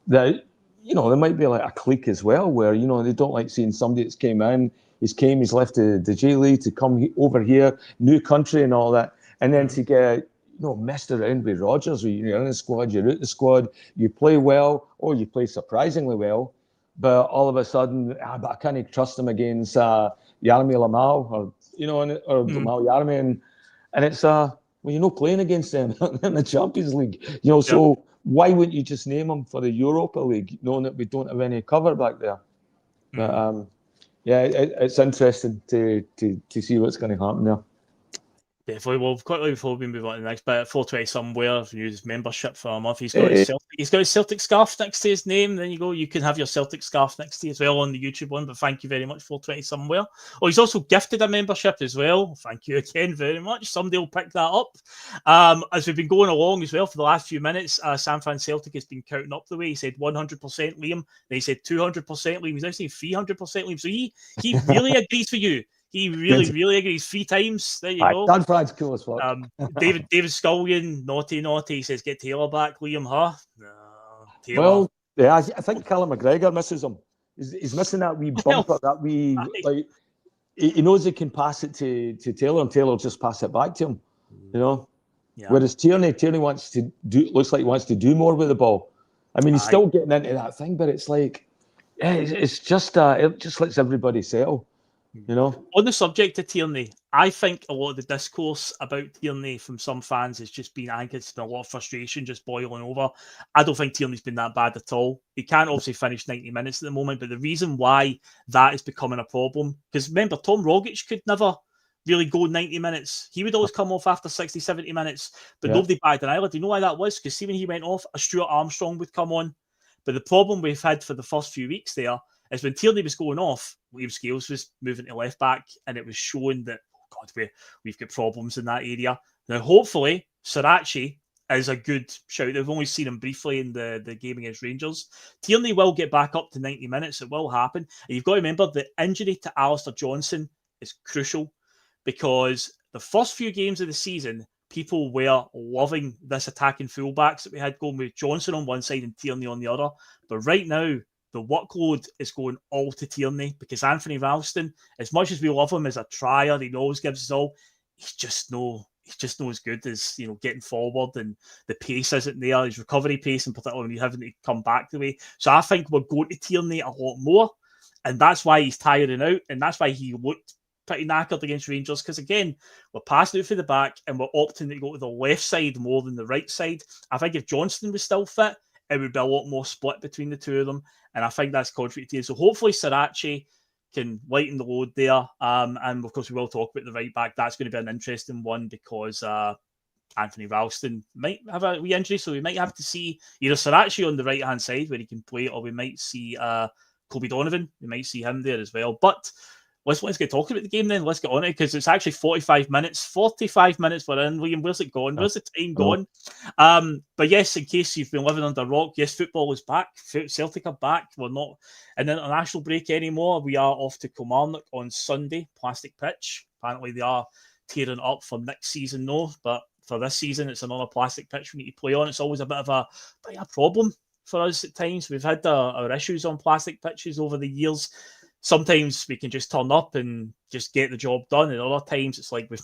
That, there might be like a clique as well where, they don't like seeing somebody that's came in, he's left the J League to come over here, new country and all that. And then to get, messed around with Rodgers, where you're in the squad, you're out the squad, you play well, or you play surprisingly well. But all of a sudden, but I can't trust him against Yarmi Lamal or Lamal Yarmi. And it's, you're not playing against them in the Champions League. So why wouldn't you just name him for the Europa League, knowing that we don't have any cover back there? But, it's interesting to see what's going to happen there. Definitely. Well, quickly before we move on to the next bit, 420 somewhere, his membership for a month. He's got his Celtic scarf next to his name. Then you can have your Celtic scarf next to you as well on the YouTube one. But thank you very much, 420 somewhere. Oh, he's also gifted a membership as well. Thank you again very much. Somebody will pick that up. As we've been going along as well for the last few minutes, San Fran Celtic has been counting up the way. He said 100% Liam. Then he said 200% Liam. He's now saying 300% Liam. So he really agrees with you. He really agrees 3 times. There you go. Dan Brad's cool as fuck. David Scullion, naughty. He says, get Taylor back, Liam, huh? No, Taylor. Well, yeah, I think Callum McGregor misses him. He's missing that wee bumper, that wee, like, he knows he can pass it to Taylor, and Taylor just pass it back to him, Yeah. Whereas Tierney wants to looks like he wants to do more with the ball. I mean, he's still getting into that thing, but it's like, it's just, it just lets everybody settle. On the subject of Tierney, I think a lot of the discourse about Tierney from some fans has just been, I think it's been a lot of frustration just boiling over. I don't think Tierney's been that bad at all. He can't obviously finish 90 minutes at the moment, but the reason why that is becoming a problem, because remember, Tom Rogic could never really go 90 minutes. He would always come off after 60, 70 minutes, but nobody batted an eyelid. Do you know why that was? Because see, when he went off, a Stuart Armstrong would come on. But the problem we've had for the first few weeks there is when Tierney was going off, Liam Scales was moving to left back, and it was showing that, we've got problems in that area. Now, hopefully, Sirachi is a good shout. They've only seen him briefly in the game against Rangers. Tierney will get back up to 90 minutes. It will happen. And you've got to remember the injury to Alistair Johnson is crucial, because the first few games of the season, people were loving this attacking fullbacks that we had going with Johnson on one side and Tierney on the other. But right now, the workload is going all to Tierney, because Anthony Ralston, as much as we love him as a trier, he always gives us all, he's just no as good as, getting forward, and the pace isn't there. His recovery pace, in particular, when he's having to come back the way. So I think we're going to Tierney a lot more, and that's why he's tiring out, and that's why he looked pretty knackered against Rangers, because again, we're passing out for the back and we're opting to go to the left side more than the right side. I think if Johnston was still fit, it would be a lot more split between the two of them, and I think that's contributed to it. So hopefully Sirachi can lighten the load there, and of course we will talk about the right back. That's going to be an interesting one, because Anthony Ralston might have a wee injury, so we might have to see either Sirachi on the right hand side where he can play, or we might see Kobe Donovan. We might see him there as well. But let's get talking about the game then. Let's get on it, because it's actually 45 minutes. 45 minutes we're in, Liam. Where's it gone? Where's the time gone? But yes, in case you've been living under a rock, yes, football is back. Celtic are back. We're not in the international break anymore. We are off to Kilmarnock on Sunday, plastic pitch. Apparently they are tearing up for next season, no, but for this season, it's another plastic pitch we need to play on. It's always a bit of a problem for us at times. We've had our issues on plastic pitches over the years. Sometimes we can just turn up and just get the job done, and other times it's like we've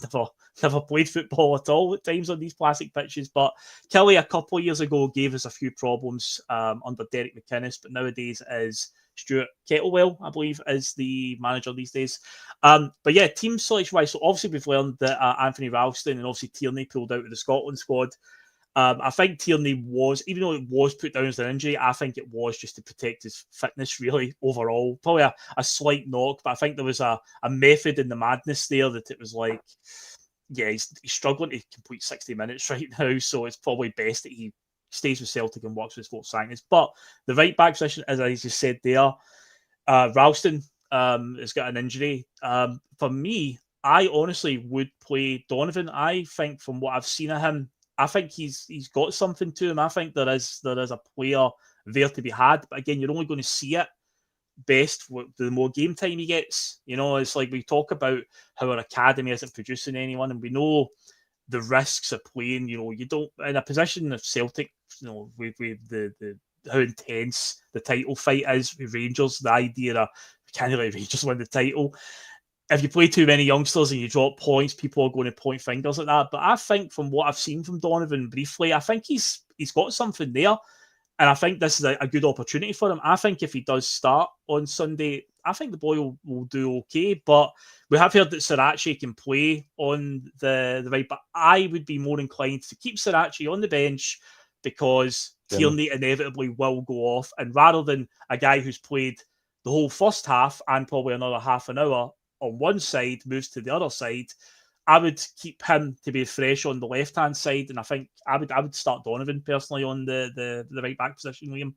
never played football at all at times on these plastic pitches. But Kelly, a couple of years ago, gave us a few problems under Derek McInnes, but nowadays is Stuart Kettlewell, I believe, is the manager these days. But yeah, team selection wise, so obviously we've learned that Anthony Ralston and obviously Tierney pulled out of the Scotland squad. I think Tierney was, even though it was put down as an injury, I think it was just to protect his fitness, really, overall. Probably a slight knock, but I think there was a method in the madness there that it was like, yeah, he's struggling to complete 60 minutes right now, so it's probably best that he stays with Celtic and works with Sports Science. But the right back position, as I just said there, Ralston has got an injury. For me, I honestly would play Donovan. I think from what I've seen of him, I think he's got something to him. I think there is a player there to be had. But again, you're only going to see it best the more game time he gets. You know, it's like we talk about how our academy isn't producing anyone, and we know the risks of playing. You know, you don't in a position of Celtic. You know, with the how intense the title fight is with Rangers. The idea of can really Rangers win the title. If you play too many youngsters and you drop points, people are going to point fingers at that. But I think from what I've seen from Donovan briefly, I think he's got something there. And I think this is a good opportunity for him. I think if he does start on Sunday, I think the boy will do okay. But we have heard that Sirachi can play on the right. But I would be more inclined to keep Sirachi on the bench because Tierney inevitably will go off. And rather than a guy who's played the whole first half and probably another half an hour on one side, moves to the other side, I would keep him to be fresh on the left-hand side, and I think I would start Donovan personally on the right back position, Liam.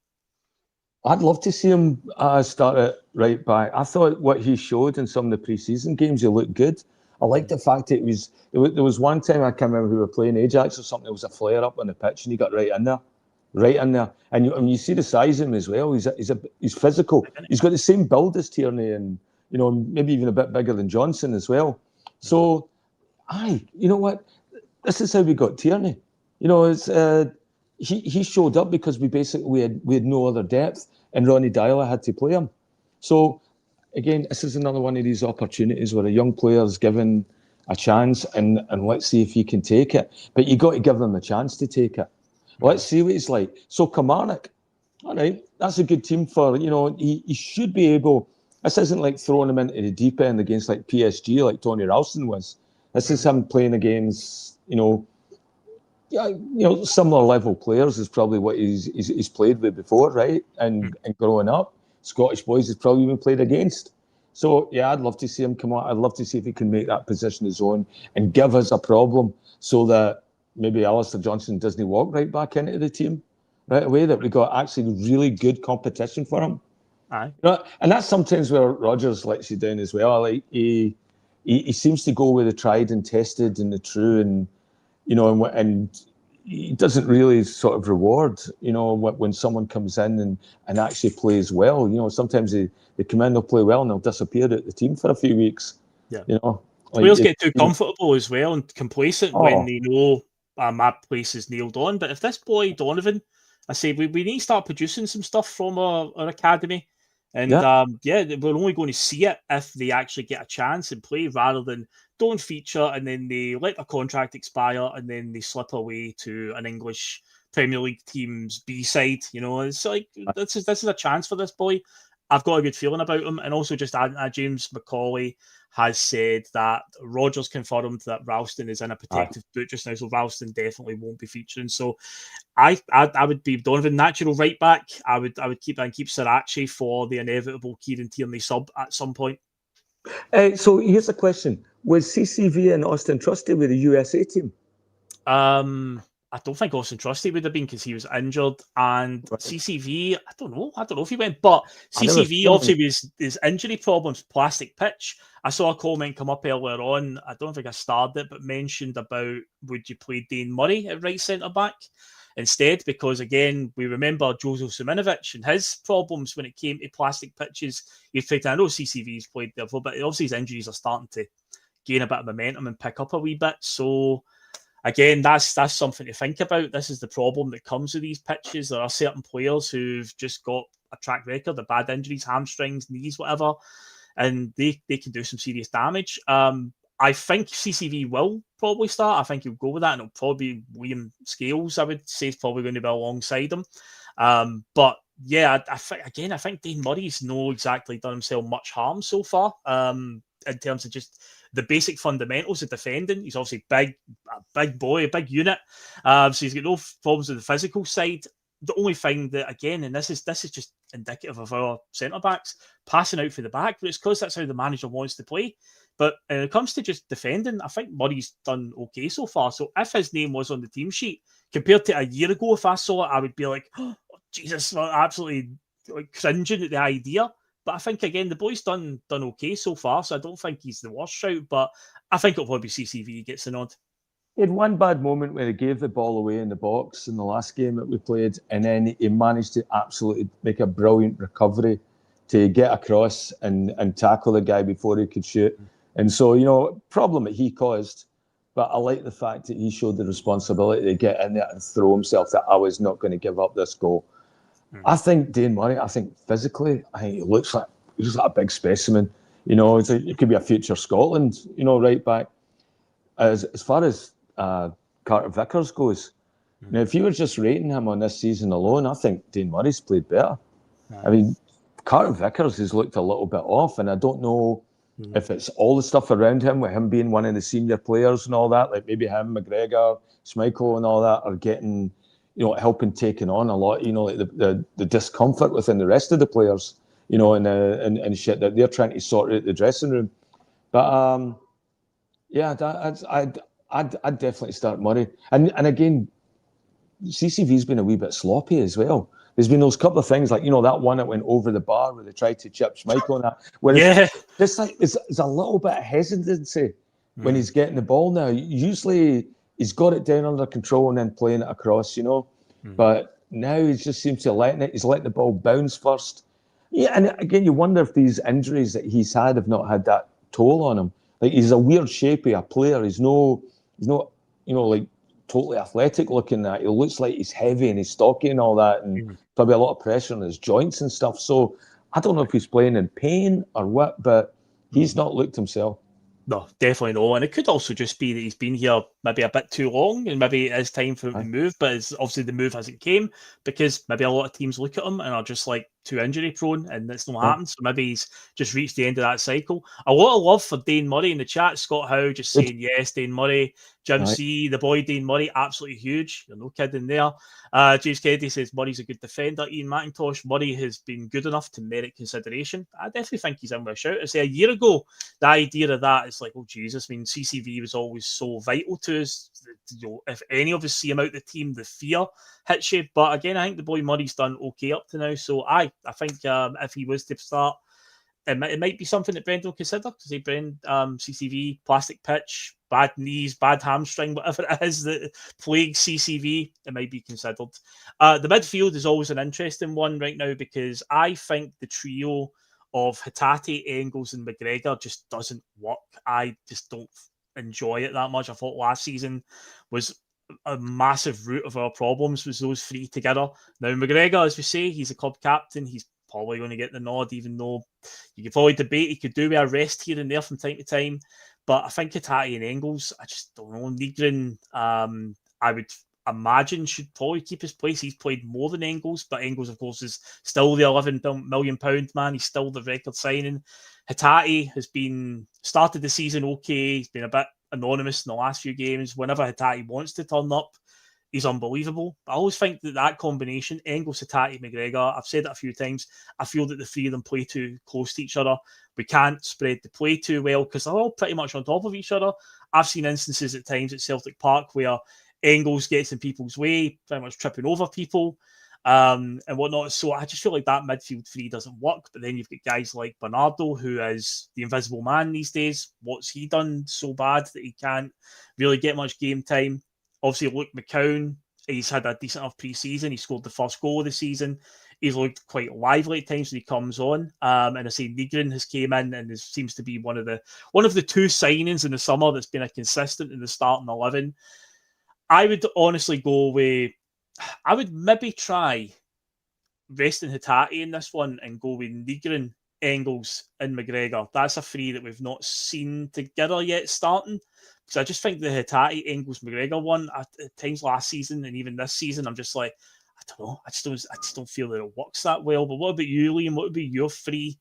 I'd love to see him start at right back. I thought what he showed in some of the pre-season games, he looked good. I liked the fact that there was one time I can't remember who were playing Ajax or something. There was a flare up on the pitch, and he got right in there. And you see the size of him as well. He's physical. He's got the same build as Tierney, and you know, maybe even a bit bigger than Johnson as well. So, you know what? This is how we got Tierney. You know, it's he showed up because we had no other depth, and Ronnie Dyler had to play him. So, again, this is another one of these opportunities where a young player is given a chance, and let's see if he can take it. But you got to give them a chance to take it. Let's see what he's like. So, Kilmarnock, all right, that's a good team for, you know, he should be able. This isn't like throwing him into the deep end against like PSG, like Tony Ralston was. This is him playing against, similar level players is probably what he's played with before, right? And growing up, Scottish boys he's probably been played against. So yeah, I'd love to see him come on. I'd love to see if he can make that position his own and give us a problem, so that maybe Alistair Johnson doesn't walk right back into the team right away. That we got actually really good competition for him. Aye. You know, and that's sometimes where Rodgers lets you down as well. Like he seems to go with the tried and tested and the true, and you know, and he doesn't really sort of reward, you know, when someone comes in and actually plays well. You know, sometimes they come in, they'll play well, and they'll disappear at the team for a few weeks. Yeah, you know, players get too comfortable as well and complacent when they know my place is nailed on. But if this boy Donovan, I say we need to start producing some stuff from our academy. And we're only going to see it if they actually get a chance and play, rather than don't feature and then they let their contract expire and then they slip away to an English Premier League team's B side. You know, it's like this is a chance for this boy. I've got a good feeling about him. And also just James McCauley has said that Rodgers confirmed that Ralston is in a protective boot just now, so Ralston definitely won't be featuring. So I would be Donovan natural right back. I would keep Sirachi for the inevitable Kieran Tierney sub at some point. So here's a question: was CCV and Austin Trusty with the USA team? I don't think Austin Trusty would have been because he was injured, and CCV, I don't know if he went, but CCV obviously was his injury problems, plastic pitch. I saw a comment come up earlier on, I don't think I started it, but mentioned about would you play Dane Murray at right centre back instead, because again, we remember Jozo Siminovic and his problems when it came to plastic pitches. I know CCV's played there before, but obviously his injuries are starting to gain a bit of momentum and pick up a wee bit, so again, that's something to think about. This is the problem that comes with these pitches. There are certain players who've just got a track record of bad injuries, hamstrings, knees, whatever, and they can do some serious damage. I think CCV will probably start. I think he'll go with that, and it'll probably be Liam Scales, I would say, is probably going to be alongside him. But yeah, I think Dane Murray's not exactly done himself much harm so far, in terms of just the basic fundamentals of defending. He's obviously a big boy, a big unit. So he's got no problems with the physical side. The only thing that, again, and this is just indicative of our centre backs, passing out for the back, but it's because that's how the manager wants to play. But when it comes to just defending, I think Murray's done okay so far. So if his name was on the team sheet, compared to a year ago, if I saw it, I would be like, oh, Jesus, absolutely cringing at the idea. But I think, again, the boy's done okay so far, so I don't think he's the worst shout, but I think it'll probably be CCV gets the nod. He had one bad moment where he gave the ball away in the box in the last game that we played, and then he managed to absolutely make a brilliant recovery to get across and tackle the guy before he could shoot. And so, problem that he caused, but I like the fact that he showed the responsibility to get in there and throw himself, that I was not going to give up this goal. I think Dane Murray, physically, he looks like a big specimen. It could be a future Scotland, right back. As far as Carter Vickers goes, now if you were just rating him on this season alone, I think Dane Murray's played better. I mean, Carter Vickers has looked a little bit off, and I don't know if it's all the stuff around him, with him being one of the senior players and all that, like maybe him, McGregor, Schmeichel and all that are getting, helping taking on a lot, like the discomfort within the rest of the players, and shit that they're trying to sort out the dressing room. But I'd definitely start Murray. And again, CCV's been a wee bit sloppy as well. There's been those couple of things like, that one that went over the bar where they tried to chip Schmeichel and that. Where it's a little bit of hesitancy when he's getting the ball now. Usually he's got it down under control and then playing it across, But now he just seems to he's letting the ball bounce first. Yeah, and again, you wonder if these injuries that he's had have not had that toll on him. Like, he's a weird shape of a player. He's not, like totally athletic looking that. He looks like he's heavy and he's stocky and all that, and probably a lot of pressure on his joints and stuff. So I don't know if he's playing in pain or what, but he's not looked himself. No, definitely no. And it could also just be that he's been here maybe a bit too long and maybe it is time for him to move, but obviously the move hasn't came because maybe a lot of teams look at him and are just like too injury prone and it's not happened. So maybe he's just reached the end of that cycle. A lot of love for Dane Murray in the chat. Scott Howe just saying yes, Dane Murray. Jim C, the boy Dane Murray, absolutely huge. You're no kidding there. James Kennedy says Murray's a good defender. Ian McIntosh, Murray has been good enough to merit consideration. I definitely think he's in with a shout. I say a year ago, the idea of that is like, oh Jesus, I mean, CCV was always so vital to us. If any of us see him out the team, the fear hits you. But again, I think the boy Murray's done okay up to now. So I think if he was to start, it might be something that Brendan will consider. Because CCV, plastic pitch, bad knees, bad hamstring, whatever it is that plagues CCV, it might be considered. The midfield is always an interesting one right now because I think the trio of Hatate, Engels and McGregor just doesn't work. I just don't enjoy it that much. I thought last season was a massive root of our problems was those three together. Now McGregor, as we say, he's a club captain. He's probably going to get the nod, even though you could probably debate he could do with a rest here and there from time to time. But I think Hatate and Engels, I just don't know. Nygren, I would imagine should probably keep his place. He's played more than Engels, but Engels, of course, is still the £11 million man. He's still the record signing. Hatate has been started the season okay. He's been a bit anonymous in the last few games. Whenever Hatate wants to turn up, he's unbelievable. I always think that combination, Engels, Hatate, McGregor, I've said it a few times, I feel that the three of them play too close to each other. We can't spread the play too well because they're all pretty much on top of each other. I've seen instances at times at Celtic Park where Engels gets in people's way, very much tripping over people and whatnot. So I just feel like that midfield three doesn't work. But then you've got guys like Bernardo, who is the invisible man these days. What's he done so bad that he can't really get much game time? Obviously, Luke McCown, he's had a decent enough pre-season. He scored the first goal of the season. He's looked quite lively at times when he comes on. And I say Nygren has came in and seems to be one of the two signings in the summer that's been a consistent in the starting 11. I would honestly go with, I would maybe try resting Hatate in this one and go with Nygren, Engels, and McGregor. That's a three that we've not seen together yet starting. Because I just think the Hatate, Engels, McGregor one at times last season and even this season, I'm just like, I don't know. I just don't feel that it works that well. But what about you, Liam? What would be your three?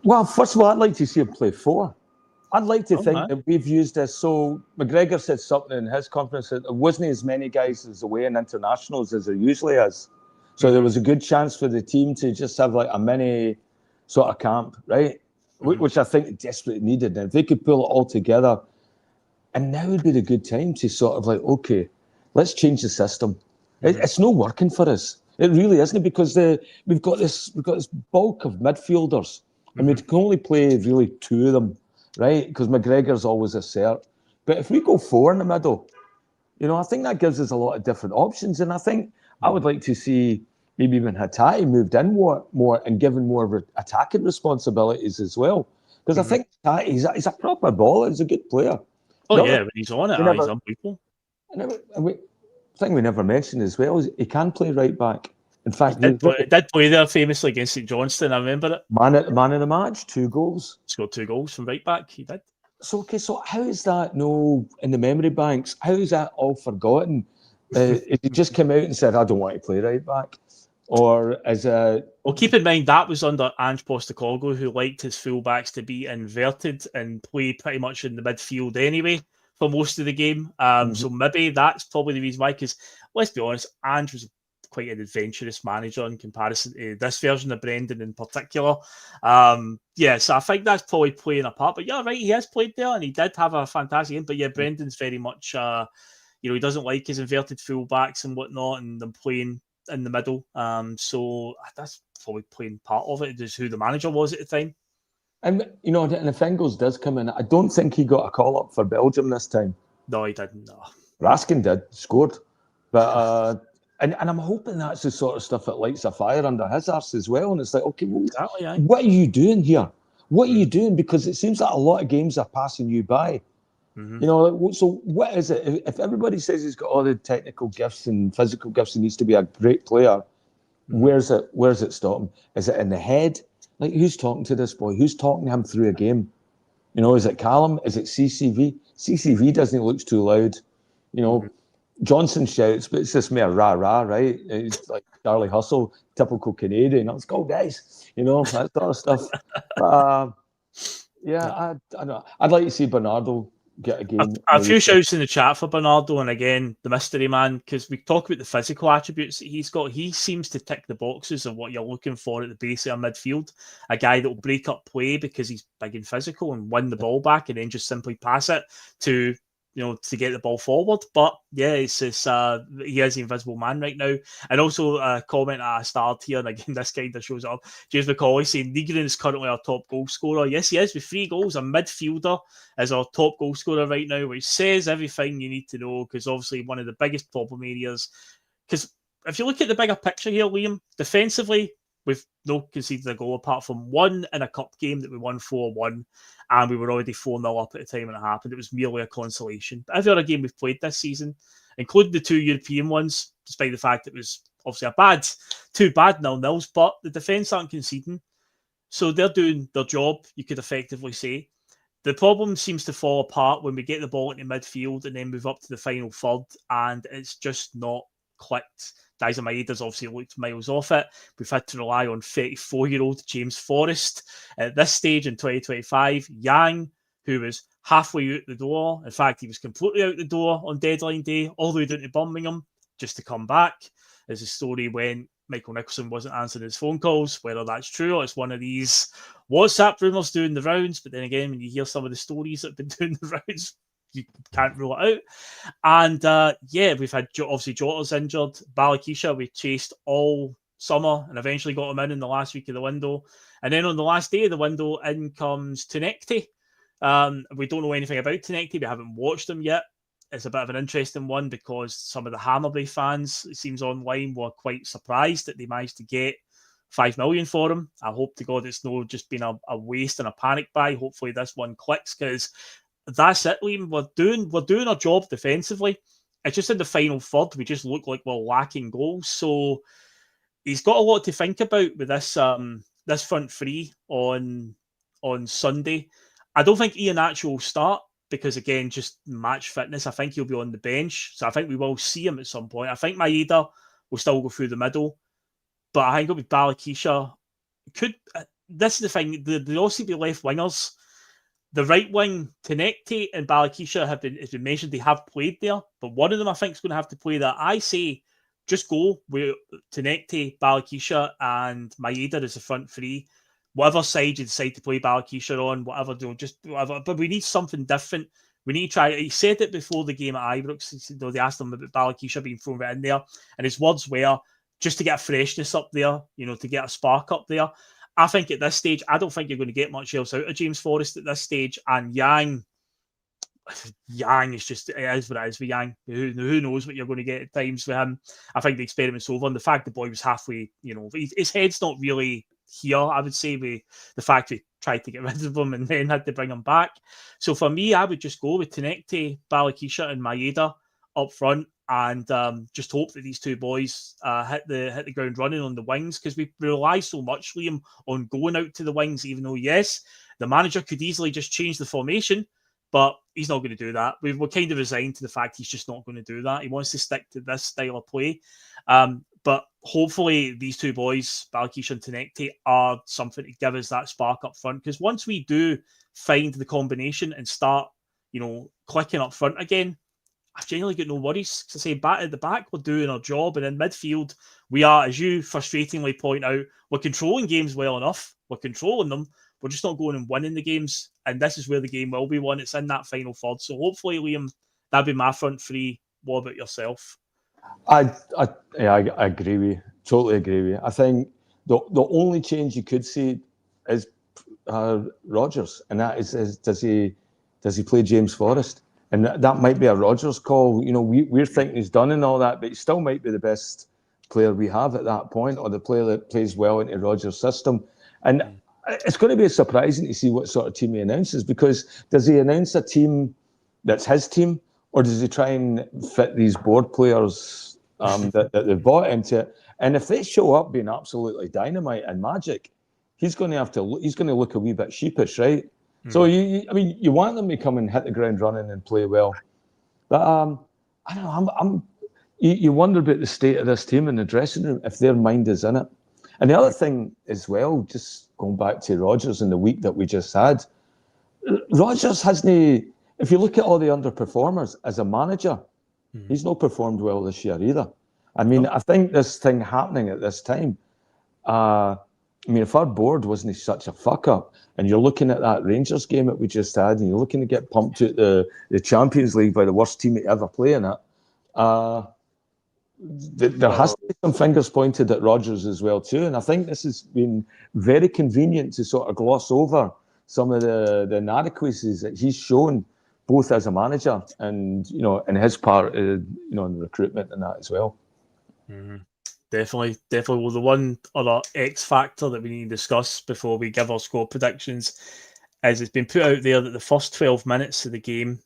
Well, first of all, I'd like to see him play four. I'd like to think that we've used this. So McGregor said something in his conference that there wasn't as many guys as away in internationals as there usually is. So there was a good chance for the team to just have like a mini sort of camp, right? Which I think desperately needed. And if they could pull it all together, and now would be the good time to sort of like, okay, let's change the system. It's not working for us. It really isn't, because we've got this bulk of midfielders, and we can only play really two of them, right? Because McGregor's always a cert. But if we go four in the middle, I think that gives us a lot of different options. And I think I would like to see maybe when Hatate moved in more and given more of attacking responsibilities as well. Because I think Hatate, he's a proper baller. He's a good player. Oh, yeah, when he's on it, he's unbelievable. The thing we never mentioned as well is he can play right back. In fact, he did play there famously against St Johnstone. I remember it. Man of the match, 2 goals. Scored 2 goals from right back. He did. So how is that in the memory banks? How is that all forgotten? If he just came out and said, I don't want to play right back? Or Well, keep in mind that was under Ange Postecoglou, who liked his fullbacks to be inverted and play pretty much in the midfield anyway for most of the game. So maybe that's probably the reason why, because let's be honest, Ange was quite an adventurous manager in comparison to this version of Brendan in particular. So I think that's probably playing a part. But yeah, right, he has played there and he did have a fantastic game. But yeah, Brendan's very much, he doesn't like his inverted fullbacks and whatnot and them playing in the middle. So that's probably playing part of it, just who the manager was at the time. And, and if Engels does come in, I don't think he got a call-up for Belgium this time. No, he didn't. No. Raskin did, scored. But and I'm hoping that's the sort of stuff that lights a fire under his arse as well. And it's like, okay, well, exactly, what are you doing here? What are you doing? Because it seems like a lot of games are passing you by. So what is it? If everybody says he's got all the technical gifts and physical gifts and needs to be a great player, where's it stopping? Is it in the head? Like, who's talking to this boy? Who's talking to him through a game? Is it Callum? Is it CCV? CCV doesn't look too loud. Johnson shouts, but it's just mere rah-rah, right? It's like Charlie Hustle, typical Canadian. Let's go, guys. That sort of stuff. But, I don't know. I'd like to see Bernardo get a game. A few shouts in the chat for Bernardo, and again, the mystery man, because we talk about the physical attributes that he's got. He seems to tick the boxes of what you're looking for at the base of a midfield. A guy that will break up play because he's big and physical and win the ball back and then just simply pass it to get the ball forward. But yeah, he is the invisible man right now. And also a comment I started here, and again, this kind of shows up. James McCauley saying Nygren is currently our top goal scorer. Yes, he is, with 3 goals. A midfielder is our top goal scorer right now, which says everything you need to know, because obviously one of the biggest problem areas, because if you look at the bigger picture here, Liam, defensively, we've no conceded a goal apart from one in a cup game that we won 4-1, and we were already 4-0 up at the time when it happened. It was merely a consolation. But every other game we've played this season, including the 2 European ones, despite the fact it was obviously two bad 0-0s, but the defence aren't conceding. So they're doing their job, you could effectively say. The problem seems to fall apart when we get the ball into midfield and then move up to the final third, and it's just not clicked. Maeda's obviously looked miles off it. We've had to rely on 34-year-old James Forrest at this stage in 2025. Yang, who was halfway out the door. In fact, he was completely out the door on deadline day, all the way down to Birmingham, just to come back. As the story went, Michael Nicholson wasn't answering his phone calls. Whether that's true or it's one of these WhatsApp rumours doing the rounds. But then again, when you hear some of the stories that have been doing the rounds, you can't rule it out. And we've had obviously Jota's injured. Balakisha, we chased all summer and eventually got him in the last week of the window. And then on the last day of the window, in comes Tenekti. We don't know anything about Tenekti. We haven't watched him yet. It's a bit of an interesting one because some of the Hammerby fans, it seems online, were quite surprised that they managed to get 5 million for him. I hope to God it's not just been a waste and a panic buy. Hopefully this one clicks, because that's it, Liam. We're doing our job defensively. It's just in the final third, we just look like we're lacking goals. So he's got a lot to think about with this front three on Sunday. I don't think Iheanacho will start because, again, just match fitness. I think he'll be on the bench. So I think we will see him at some point. I think Maeda will still go through the middle. But I think it'll be Balakisha. This is the thing. They all seem to be left wingers. The right wing, Tenekti and Balakisha has been mentioned. They have played there. But one of them, I think, is going to have to play there. I say just go with Tenekti, Balakisha, and Maeda as the front three. Whatever side you decide to play Balakisha on, whatever, just whatever. But we need something different. We need to try. He said it before the game at Ibrox. They asked him about Balakisha being thrown right in there, and his words were just to get a freshness up there, to get a spark up there. I think at this stage, I don't think you're going to get much else out of James Forrest at this stage. And Yang is just, it is what it is with Yang. Who knows what you're going to get at times with him. I think the experiment's over. And the fact the boy was halfway, his head's not really here, I would say, with the fact we tried to get rid of him and then had to bring him back. So for me, I would just go with Tenekti, Balakisha and Maeda up front, and just hope that these two boys hit the ground running on the wings, because we rely so much, Liam, on going out to the wings, even though, yes, the manager could easily just change the formation, but he's not going to do that. We're kind of resigned to the fact he's just not going to do that. He wants to stick to this style of play. But hopefully these two boys, Balakisha and Tenekti, are something to give us that spark up front, because once we do find the combination and start, clicking up front again, I've generally got no worries. To say, back at the back, we're doing our job, and in midfield, we are, as you frustratingly point out, we're controlling games well enough. We're controlling them. We're just not going and winning the games, and this is where the game will be won. It's in that final third. So hopefully, Liam, that'd be my front three. What about yourself? I agree with you. Totally agree with you. I think the only change you could see is Rodgers, and that is does he play James Forrest? And that might be a Rodgers call. We're thinking he's done and all that, but he still might be the best player we have at that point, or the player that plays well into Rodgers' system. And it's going to be surprising to see what sort of team he announces, because does he announce a team that's his team, or does he try and fit these board players that they've bought into it? And if they show up being absolutely dynamite and magic, he's going to look a wee bit sheepish, right? So you want them to come and hit the ground running and play well, but I don't know. You wonder about the state of this team in the dressing room, if their mind is in it. And the other thing as well, just going back to Rodgers in the week that we just had, Rodgers hasn't. If you look at all the underperformers as a manager, he's not performed well this year either. I mean, I think this thing happening at this time. If our board wasn't such a fuck up, and you're looking at that Rangers game that we just had, and you're looking to get pumped out the Champions League by the worst team to ever play in it, there has to be some fingers pointed at Rodgers as well too. And I think this has been very convenient to sort of gloss over some of the inadequacies that he's shown, both as a manager and in his part, in recruitment and that as well. Mm-hmm. Definitely. Well, the one other X factor that we need to discuss before we give our score predictions is it's been put out there that the first 12 minutes of the game,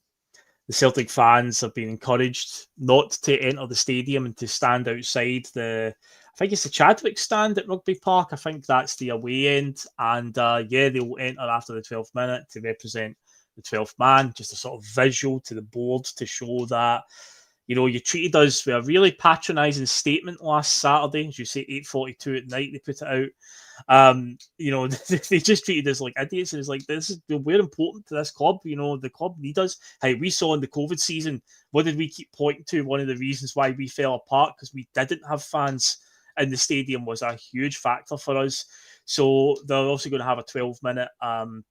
the Celtic fans have been encouraged not to enter the stadium and to stand outside I think it's the Chadwick stand at Rugby Park. I think that's the away end. And they will enter after the 12th minute to represent the 12th man, just a sort of visual to the board to show that, you treated us with a really patronising statement last Saturday, as you say, 8:42 at night, they put it out. They just treated us like idiots. And it's like, we're important to this club. The club need us. Hey, we saw in the COVID season, what did we keep pointing to? One of the reasons why we fell apart, because we didn't have fans in the stadium was a huge factor for us. So they're also going to have a 12-minute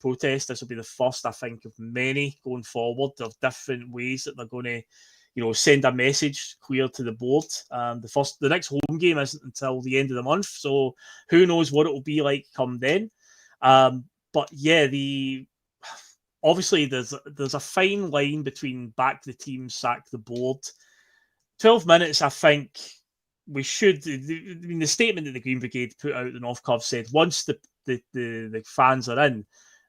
protest. This will be the first, I think, of many going forward. There are different ways that they're going to, send a message clear to the board. The next home game isn't until the end of the month, so who knows what it will be like come then. But yeah, obviously there's a fine line between back the team, sack the board. 12 minutes, I think. We should. The statement that the Green Brigade put out, the North Curve said, once the fans are in,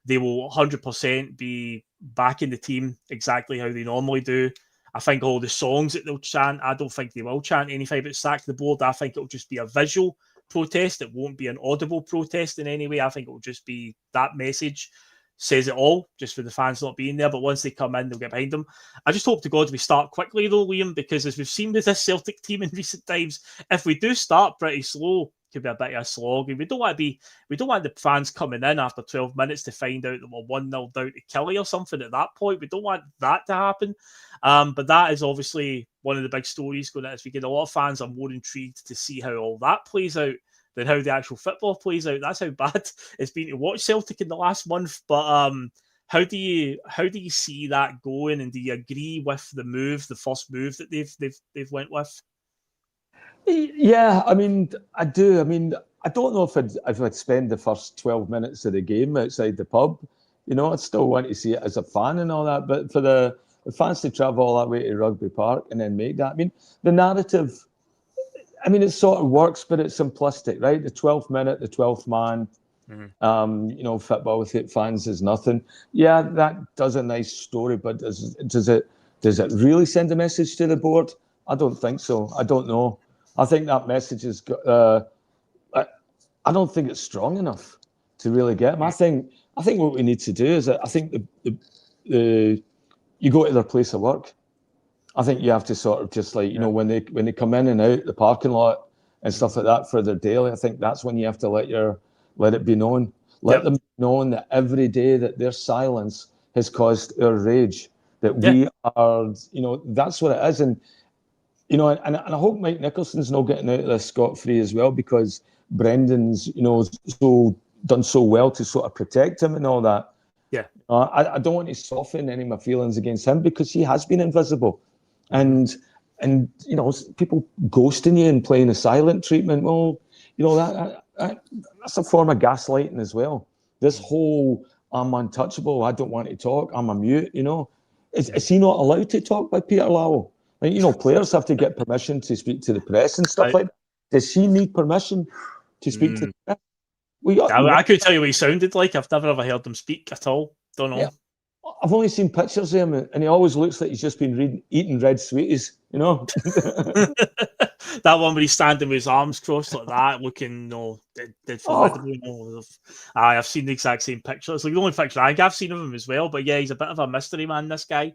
they will 100% be backing the team exactly how they normally do. I think all the songs that they'll chant, I don't think they will chant anything about sack the board. I think it'll just be a visual protest. It won't be an audible protest in any way. I think it'll just be that message says it all, just for the fans not being there. But once they come in, they'll get behind them. I just hope to God we start quickly, though, Liam, because as we've seen with this Celtic team in recent times, if we do start pretty slow, it could be a bit of a slog. And we don't want the fans coming in after 12 minutes to find out that we're 1-0 down to Killie or something at that point. We don't want that to happen. But that is obviously one of the big stories going on this weekend. A lot of fans are more intrigued to see how all that plays out than how the actual football plays out. That's how bad it's been to watch Celtic in the last month. But how do you see that going? And do you agree with the first move that they've went with? Yeah, I mean, I do. I mean, I don't know if I'd spend the first 12 minutes of the game outside the pub. I'd still want to see it as a fan and all that. But for the fans to travel all that way to Rugby Park and then make that, I mean, the narrative, it sort of works, but it's simplistic, right? The 12th minute, the 12th man, football without fans is nothing. Yeah, that does a nice story, but does it really send a message to the board? I don't think so. I don't know. I think that message is. I don't think it's strong enough to really get them. I think what we need to do is that I think you go to their place of work. I think you have to sort of just like, when they come in and out the parking lot and stuff like that for their daily, I think that's when you have to let it be known. Let them know that every day that their silence has caused our rage, that we are, that's what it is. And, and I hope Mike Nicholson's not getting out of this scot-free as well, because Brendan's, done so well to sort of protect him and all that. Yeah. I don't want to soften any of my feelings against him, because he has been invisible. And people ghosting you and playing a silent treatment. Well, that's a form of gaslighting as well. This whole I'm untouchable, I don't want to talk, I'm a mute. Is he not allowed to talk by Peter Lowell? Like, players have to get permission to speak to the press and stuff like that. Does he need permission to speak to the press? I couldn't tell you what he sounded like. I've never ever heard him speak at all. Don't know. Yeah. I've only seen pictures of him, and he always looks like he's just been eating red sweeties, That one where he's standing with his arms crossed like that, looking dead formidable. I've seen the exact same picture. It's like the only picture I think I've seen of him as well. But yeah, he's a bit of a mystery man, this guy.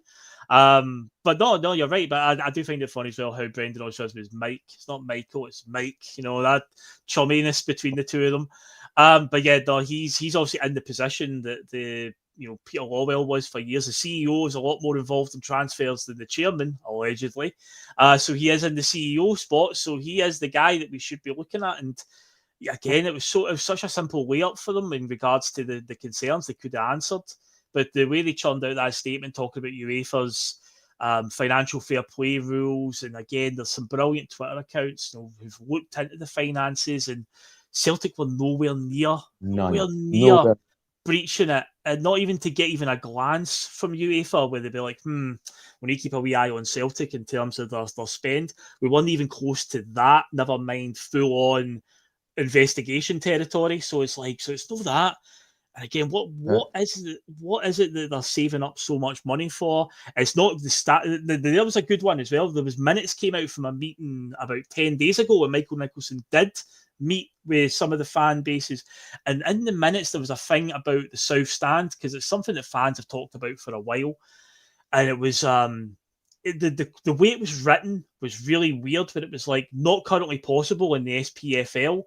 But no, you're right. But I do find it funny as well how Brendan always says it's Mike. It's not Michael, it's Mike. That chumminess between the two of them. But yeah, no, he's obviously in the position that Peter Lawwell was for years. The CEO is a lot more involved in transfers than the chairman, allegedly. So he is in the CEO spot. So he is the guy that we should be looking at. And again, it was such a simple layup for them in regards to the concerns they could have answered. But the way they churned out that statement talking about UEFA's financial fair play rules, and again, there's some brilliant Twitter accounts who've looked into the finances, and Celtic were nowhere near breaching it, and not even to get even a glance from UEFA where they'd be like, we need to keep a wee eye on Celtic in terms of their spend. We weren't even close to that, never mind full-on investigation territory. So it's not that. And again, what is it that they're saving up so much money for? It's not the stat. There was a good one as well. There was minutes came out from a meeting about 10 days ago when Michael Nicholson did meet with some of the fan bases, and in the minutes there was a thing about the South Stand, because it's something that fans have talked about for a while, and it was the way it was written was really weird, but it was like not currently possible in the SPFL,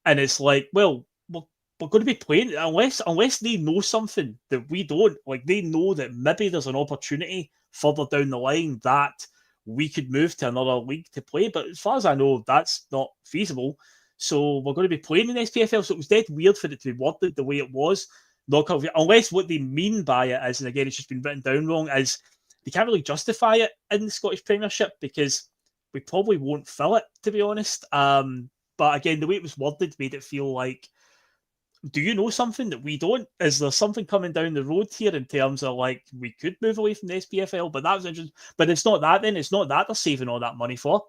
and it's like, well, we're going to be playing unless they know something that we don't. Like, they know that maybe there's an opportunity further down the line that we could move to another league to play, but as far as I know, that's not feasible. So we're going to be playing in the SPFL. So it was dead weird for it to be worded the way it was. Knockout, unless what they mean by it is, and again, it's just been written down wrong, is they can't really justify it in the Scottish Premiership because we probably won't fill it, to be honest. But again, the way it was worded made it feel like, do you know something that we don't? Is there something coming down the road here in terms of like we could move away from the SPFL? But that was interesting. But it's not that then. It's not that they're saving all that money for.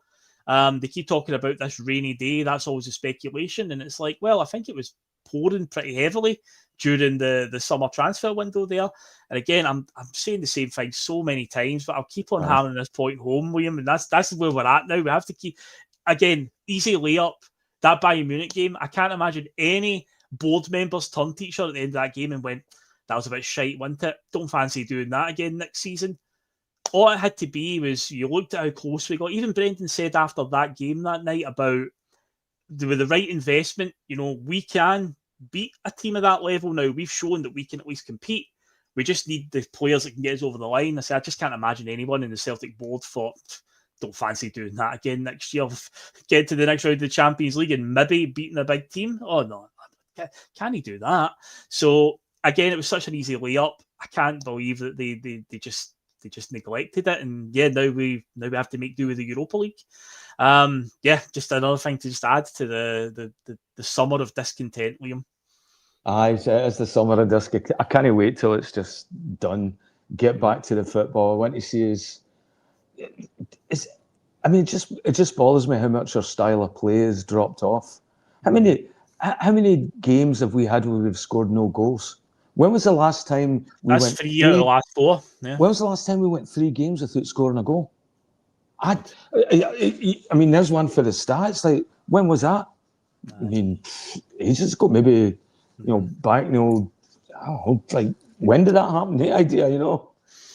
They keep talking about this rainy day. That's always a speculation. And it's like, well, I think it was pouring pretty heavily during the summer transfer window there. And again, I'm saying the same thing so many times, but I'll keep on hammering this point home, William. And that's where we're at now. We have to keep, again, easy layup. That Bayern Munich game, I can't imagine any board members turned to each other at the end of that game and went, that was a bit shite, wasn't it? Don't fancy doing that again next season. All it had to be was you looked at how close we got. Even Brendan said after that game that night about with the right investment, we can beat a team of that level now. We've shown that we can at least compete. We just need the players that can get us over the line. I just can't imagine anyone in the Celtic board thought, don't fancy doing that again next year. Get to the next round of the Champions League and maybe beating a big team. Oh, no. Can he do that? So, again, it was such an easy layup. I can't believe that they just neglected it. And, yeah, now we have to make do with the Europa League. Just another thing to just add to the summer of discontent, Liam. Aye, it's the summer of discontent. I can't wait till it's just done. Get back to the football. I want to see it just bothers me how much our style of play has dropped off. How many games have we had where we've scored no goals? When was the last time we went 3 out of the last 4? Yeah. When was the last time we went 3 games without scoring a goal? I mean, there's one for the stats. Like, when was that? I mean, ages ago, maybe, back, I don't know, like, when did that happen? The idea,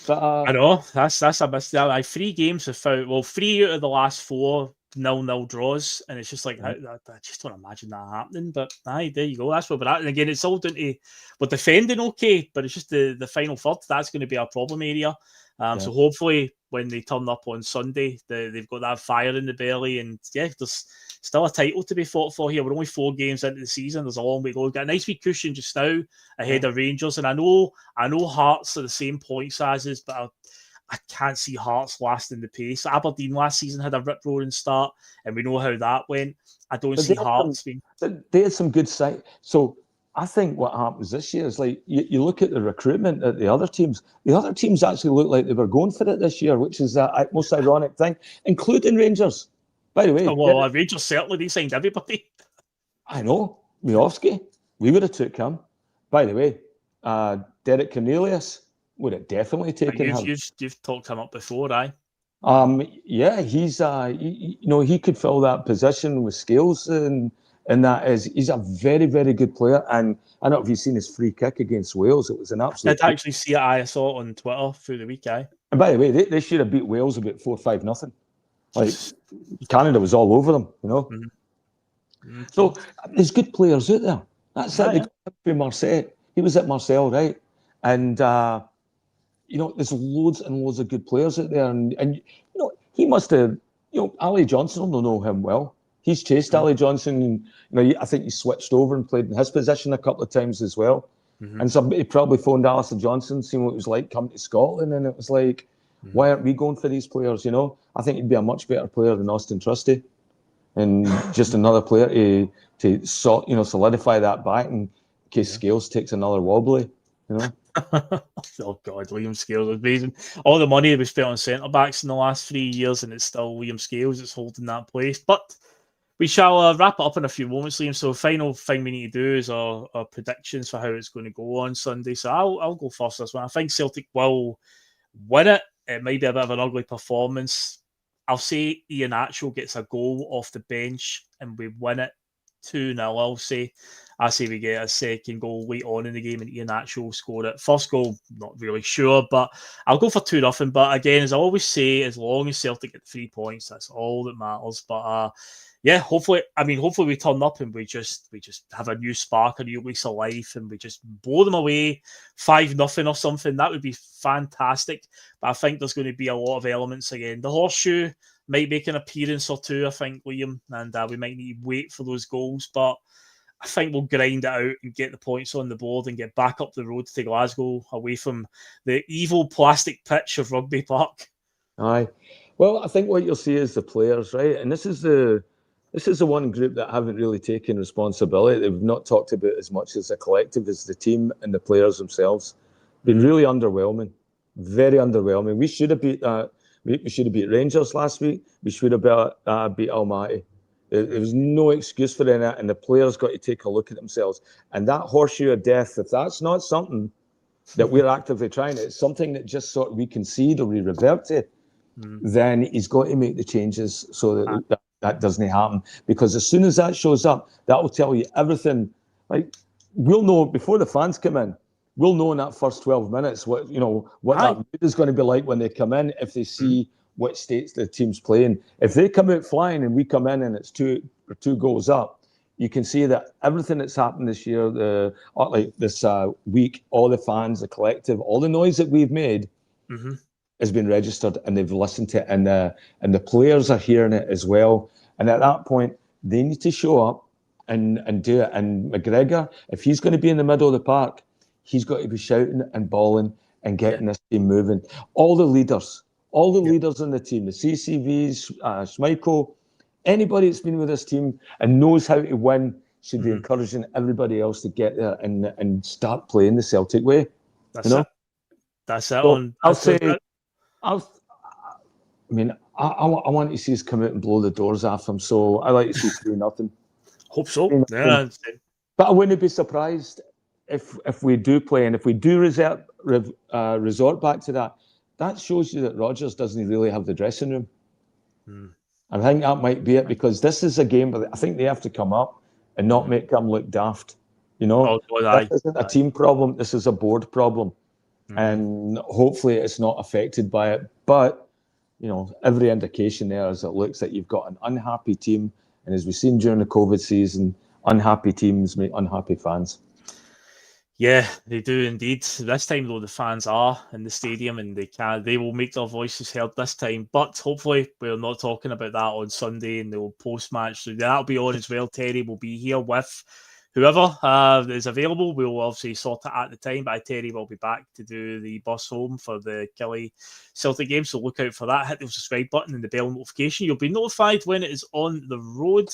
But, I know, that's a mistake. 3 games without, 3 out of the last 4 0-0 draws, and it's just like, I just don't imagine that happening. But aye, there you go. That's where we're at. And again, it's all down to we're defending okay, but it's just the final third that's going to be our problem area. So hopefully, when they turn up on Sunday, they've got that fire in the belly, and there's still a title to be fought for here. We're only 4 games into the season. There's a long way to go. We've got a nice wee cushion just now ahead of Rangers, and I know Hearts are the same points as us, but I can't see Hearts lasting the pace. Aberdeen last season had a rip-roaring start, and we know how that went. I don't see Hearts being... They had some good sight. So I think what happens this year is, like, you look at the recruitment at the other teams. The other teams actually look like they were going for it this year, which is the most ironic thing, including Rangers. By the way... Rangers certainly, they signed everybody. I know. Miovski, we would have took him. By the way, Derek Cornelius would have definitely taken him. You've talked him up before, aye? He's he could fill that position with skills, and he's a very, very good player. And I don't know if you've seen his free kick against Wales. It was an absolute... I did actually see it. I saw it on Twitter through the week, aye. And by the way, they should have beat Wales about 4-5-0. Like, Canada was all over them, Mm-hmm. So there's good players out there. That's it. They Marseille. He was at Marseille, right? And there's loads and loads of good players out there, and he must have. Ali Johnson will know him well. He's chased Ali Johnson. I think he switched over and played in his position a couple of times as well. Mm-hmm. And somebody probably phoned Alistair Johnson, seeing what it was like coming to Scotland, and it was like, why aren't we going for these players? I think he'd be a much better player than Austin Trusty, and just another player to solidify that back in case Scales takes another wobbly. Oh God, Liam Scales is amazing. All the money we spent on centre backs in the last 3 years, and it's still Liam Scales that's holding that place. But we shall wrap it up in a few moments, Liam. So, final thing we need to do is our predictions for how it's going to go on Sunday. So, I'll go first this one. I think Celtic will win it. It might be a bit of an ugly performance. I'll say Iheanacho gets a goal off the bench, and we win it 2-0. I say we get a second goal late on in the game and Iheanacho will score it. First goal, not really sure, but I'll go for 2-0. But again, as I always say, as long as Celtic get 3 points, that's all that matters. But hopefully we turn up and we just have a new spark, a new lease of life, and we just blow them away 5-0 or something. That would be fantastic. But I think there's going to be a lot of elements again. The horseshoe, might make an appearance or two, I think, Liam, and we might need to wait for those goals. But I think we'll grind it out and get the points on the board and get back up the road to Glasgow, away from the evil plastic pitch of Rugby Park. Aye. Well, I think what you'll see is the players, right? And this is the one group that haven't really taken responsibility. They've not talked about as much as a collective as the team and the players themselves. Been really underwhelming, very underwhelming. We should have beat that. We should have beat Rangers last week. We should have beat Almaty. There was no excuse for that, and the players got to take a look at themselves. And that horseshoe of death, if that's not something that we're actively trying, it's something that just sort of we concede or we revert to, then he's got to make the changes so that doesn't happen. Because as soon as that shows up, that will tell you everything. Like, we'll know before the fans come in. We'll know in that first 12 minutes what that mood is going to be like when they come in, if they see what states the team's playing. If they come out flying and we come in and it's two goals up, you can see that everything that's happened this year, this week, all the fans, the collective, all the noise that we've made has been registered, and they've listened to it, and the players are hearing it as well. And at that point, they need to show up and do it. And McGregor, if he's going to be in the middle of the park, he's got to be shouting and bawling and getting this team moving. All the leaders in the team, the CCVs, Schmeichel, anybody that's been with this team and knows how to win should be encouraging everybody else to get there and start playing the Celtic way. That's it. That's it. So I'll say, I want to see us come out and blow the doors off them. So I like to see 3-0. Hope so. Yeah. But I wouldn't be surprised if we do play, and if we do resort back to that. That shows you that Rodgers doesn't really have the dressing room. I think that might be it, because this is a game where I think they have to come up and not make them look daft. This isn't a team problem. This is a board problem. And hopefully it's not affected by it. But, every indication there is it looks like you've got an unhappy team. And as we've seen during the COVID season, unhappy teams make unhappy fans. Yeah, they do indeed. This time, though, the fans are in the stadium and they will make their voices heard this time. But hopefully we're not talking about that on Sunday and they'll post-match. So that'll be on as well. Terry will be here with whoever is available. We'll obviously sort it at the time, but Terry will be back to do the bus home for the Killie Celtic game. So look out for that. Hit the subscribe button and the bell notification. You'll be notified when it is on the road.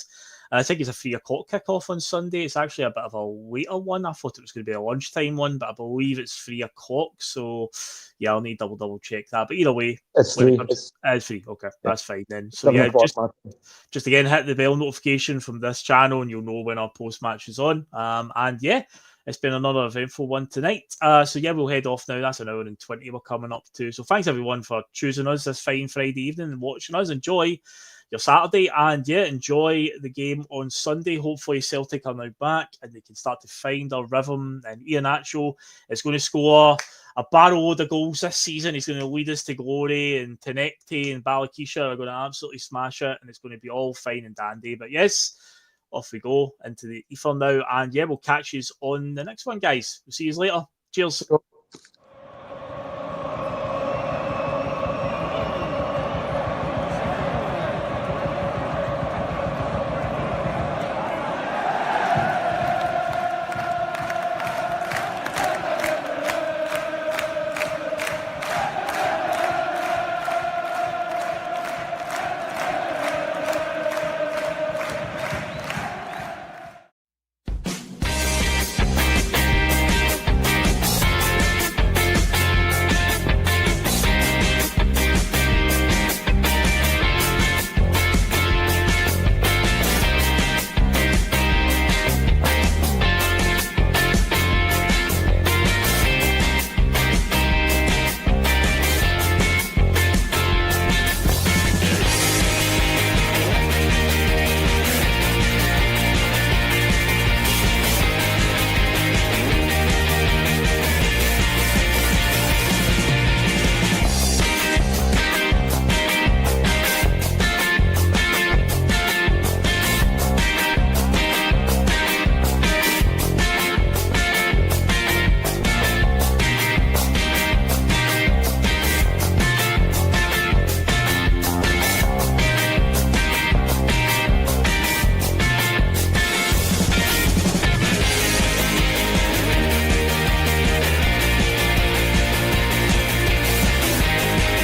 I think it's a 3 o'clock kickoff on Sunday. It's actually a bit of a later one. I thought it was going to be a lunchtime one, but I believe it's 3 o'clock. So, yeah, I'll need double check that. But either way, it's 3. It's 3. Okay, that's fine then. So, yeah, just again, hit the bell notification from this channel and you'll know when our post-match is on. And yeah, it's been another eventful one tonight. So, yeah, we'll head off now. That's an hour and 20 we're coming up to. So, thanks everyone for choosing us this fine Friday evening and watching us. Enjoy your Saturday, and enjoy the game on Sunday. Hopefully Celtic are now back and they can start to find their rhythm, and Iheanacho is going to score a barrel load of goals this season. He's going to lead us to glory, and Tenecte and Balakisha are going to absolutely smash it, and it's going to be all fine and dandy. But yes, off we go into the ether now, and we'll catch you on the next one, guys. We'll see you later. Cheers.